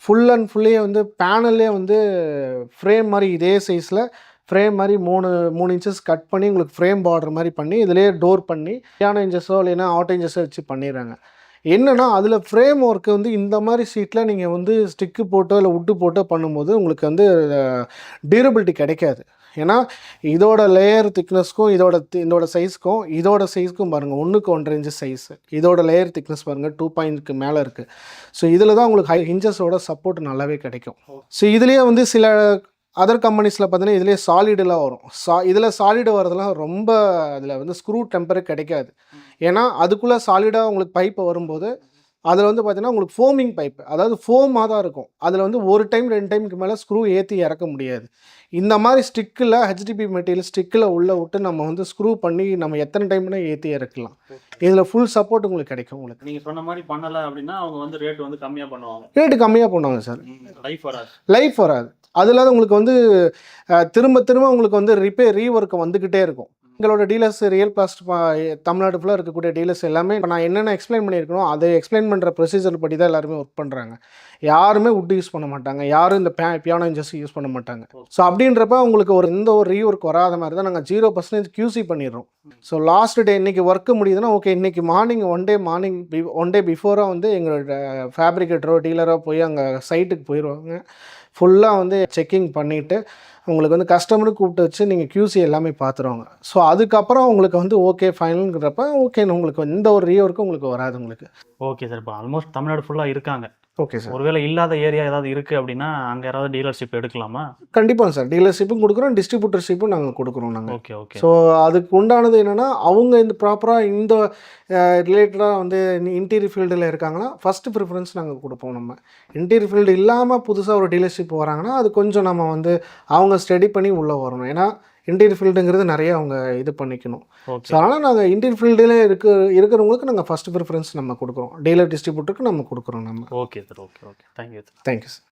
ஃபுல் அண்ட் ஃபுல்லே வந்து பேனல்லே வந்து ஃப்ரேம் மாதிரி இதே சைஸில் ஃப்ரேம் மாதிரி 3 இன்ச்சஸ் கட் பண்ணி உங்களுக்கு ஃப்ரேம் பார்டர் மாதிரி பண்ணி இதிலே டோர் பண்ணி பியானோ இன்ஜஸோ இல்லைன்னா ஆட்டோ இன்ஜஸோ வச்சு பண்ணிடுறாங்க. என்னென்னா அதில் ஃப்ரேம் ஒர்க்கு வந்து இந்த மாதிரி சீட்டில் நீங்கள் வந்து ஸ்டிக்கு போட்டோ இல்லை வுட்டு போட்டோ பண்ணும்போது உங்களுக்கு வந்து டியூரபிலிட்டி கிடைக்காது. ஏன்னா இதோட லேயர் திக்னஸ்க்கும் இதோட சைஸ்க்கும் பாருங்கள் 1க்கு 1.5 இன்ச்சு சைஸு. இதோட லேயர் திக்னஸ் பாருங்கள் 2.க்கு மேலே இருக்குது. ஸோ இதில் தான் உங்களுக்கு ஹிஞ்சஸோட சப்போர்ட் நல்லாவே கிடைக்கும். ஸோ இதுலேயே வந்து சில அதர் கம்பெனிஸில் பார்த்தீங்கன்னா இதிலே சாலிடெலாம் வரும். இதில் சாலிடு வரதெல்லாம் ரொம்ப அதில் வந்து ஸ்க்ரூ டெம்பரே கிடைக்காது. ஏன்னா அதுக்குள்ளே சாலிடாக உங்களுக்கு பைப்பை வரும்போது அதில் வந்து பார்த்தீங்கன்னா உங்களுக்கு ஃபோமிங் பைப்பு, அதாவது ஃபோமாக தான் இருக்கும். அதில் வந்து 1 டைம் 2 டைமுக்கு மேலே ஸ்க்ரூ ஏற்றி இறக்க முடியாது. இந்த மாதிரி ஸ்டிக்கில் HDP மெட்டீரியல் ஸ்டிக்கில் உள்ளே விட்டு நம்ம வந்து ஸ்க்ரூ பண்ணி நம்ம எத்தனை டைம்னா ஏற்றி இறக்கலாம். இதில் ஃபுல் சப்போர்ட் உங்களுக்கு கிடைக்கும். உங்களுக்கு நீங்கள் சொன்ன மாதிரி பண்ணலை அப்படின்னா அவங்க வந்து ரேட் வந்து கம்மியாக பண்ணுவாங்க. ரேட்டு கம்மியாக பண்ணுவாங்க சார். லைஃப் வராது. அதில் உங்களுக்கு வந்து திரும்ப உங்களுக்கு வந்து ரீஒர்க்கு வந்துக்கிட்டே இருக்கும். எங்களோட டீலர்ஸ் ரியல் பிளாஸ்ட் தமிழ்நாடு ஃபுல்லாக இருக்கக்கூடிய டீலர்ஸ் எல்லாமே இப்போ நான் என்னென்ன எக்ஸ்பிளைன் பண்ணியிருக்கணும் அதை எக்ஸ்பிளைன் பண்ணுற ப்ரொசீஜர் படி தான் எல்லாருமே ஒர்க் பண்ணுறாங்க. யாருமே வுட் யூஸ் பண்ண மாட்டாங்க, யாரும் இந்த பியானோ இன்ஜஸ் யூஸ் பண்ண மாட்டாங்க. ஸோ அப்படின்றப்ப உங்களுக்கு எந்த ஒரு ரீஒர்க் வராத மாதிரி தான் நாங்கள் 0% QC பண்ணிடுறோம். ஸோ லாஸ்ட் டே இன்றைக்கி ஒர்க்கு முடியுதுன்னா ஓகே, இன்றைக்கி ஒன் டே பிஃபோராக வந்து எங்களோட ஃபேப்ரிகேட்டரோ டீலரோ போய் அங்கே சைட்டுக்கு போயிடுவாங்க. ஃபுல்லாக வந்து செக்கிங் பண்ணிவிட்டு உங்களுக்கு வந்து கஸ்டமருக்கு கூப்பிட்டு வச்சு நீங்கள் QC எல்லாமே பார்த்துருவாங்க. ஸோ அதுக்கப்புறம் உங்களுக்கு வந்து ஓகே ஃபைனல்ங்கிறப்ப ஓகேன்னு உங்களுக்கு எந்த ஒரு ரீஒர்க்கும் உங்களுக்கு வராது உங்களுக்கு. Okay sir. இப்போ ஆல்மோஸ்ட் தமிழ்நாடு ஃபுல்லாக இருக்காங்க. Okay sir. ஒருவேளை இல்லாத ஏரியா ஏதாவது இருக்குது அப்படின்னா அங்கே யாராவது டீலர்ஷிப் எடுக்கலாமா? கண்டிப்பாக சார், டீலர்ஷிப்பும் கொடுக்குறோம், டிஸ்ட்ரிபியூட்டர்ஷிப்பும் நாங்கள் கொடுக்குறோம் நாங்கள். ஓகே. ஸோ அதுக்கு உண்டானது என்னென்னா அவங்க இந்த ப்ராப்பராக இந்த ரிலேட்டடாக வந்து இன்டீரியர் ஃபீல்டில் இருக்காங்கன்னா ஃபஸ்ட்டு ப்ரிஃபரன்ஸ் நாங்கள் கொடுப்போம். நம்ம இன்டீரியர் ஃபீல்டு இல்லாமல் புதுசாக ஒரு டீலர்ஷிப் வராங்கன்னா அது கொஞ்சம் நம்ம வந்து அவங்க ஸ்டடி பண்ணி உள்ளே வரணும். ஏன்னா இன்டீரியர் ஃபீல்டுங்கிறது நிறைய அவங்க இது பண்ணிக்கணும். ஸோ அதனால் நாங்கள் இன்டீரியர் ஃபீல்டில் இருக்கிறவங்களுக்கு நாங்கள் ஃபஸ்ட்டு ப்ரிஃபரன்ஸ் நம்ம கொடுக்குறோம். டீலர் டிஸ்ட்ரிபியூட்டருக்கு நம்ம கொடுக்குறோம் நம்ம. Okay sir. Okay. Thank you sir. Thank you sir.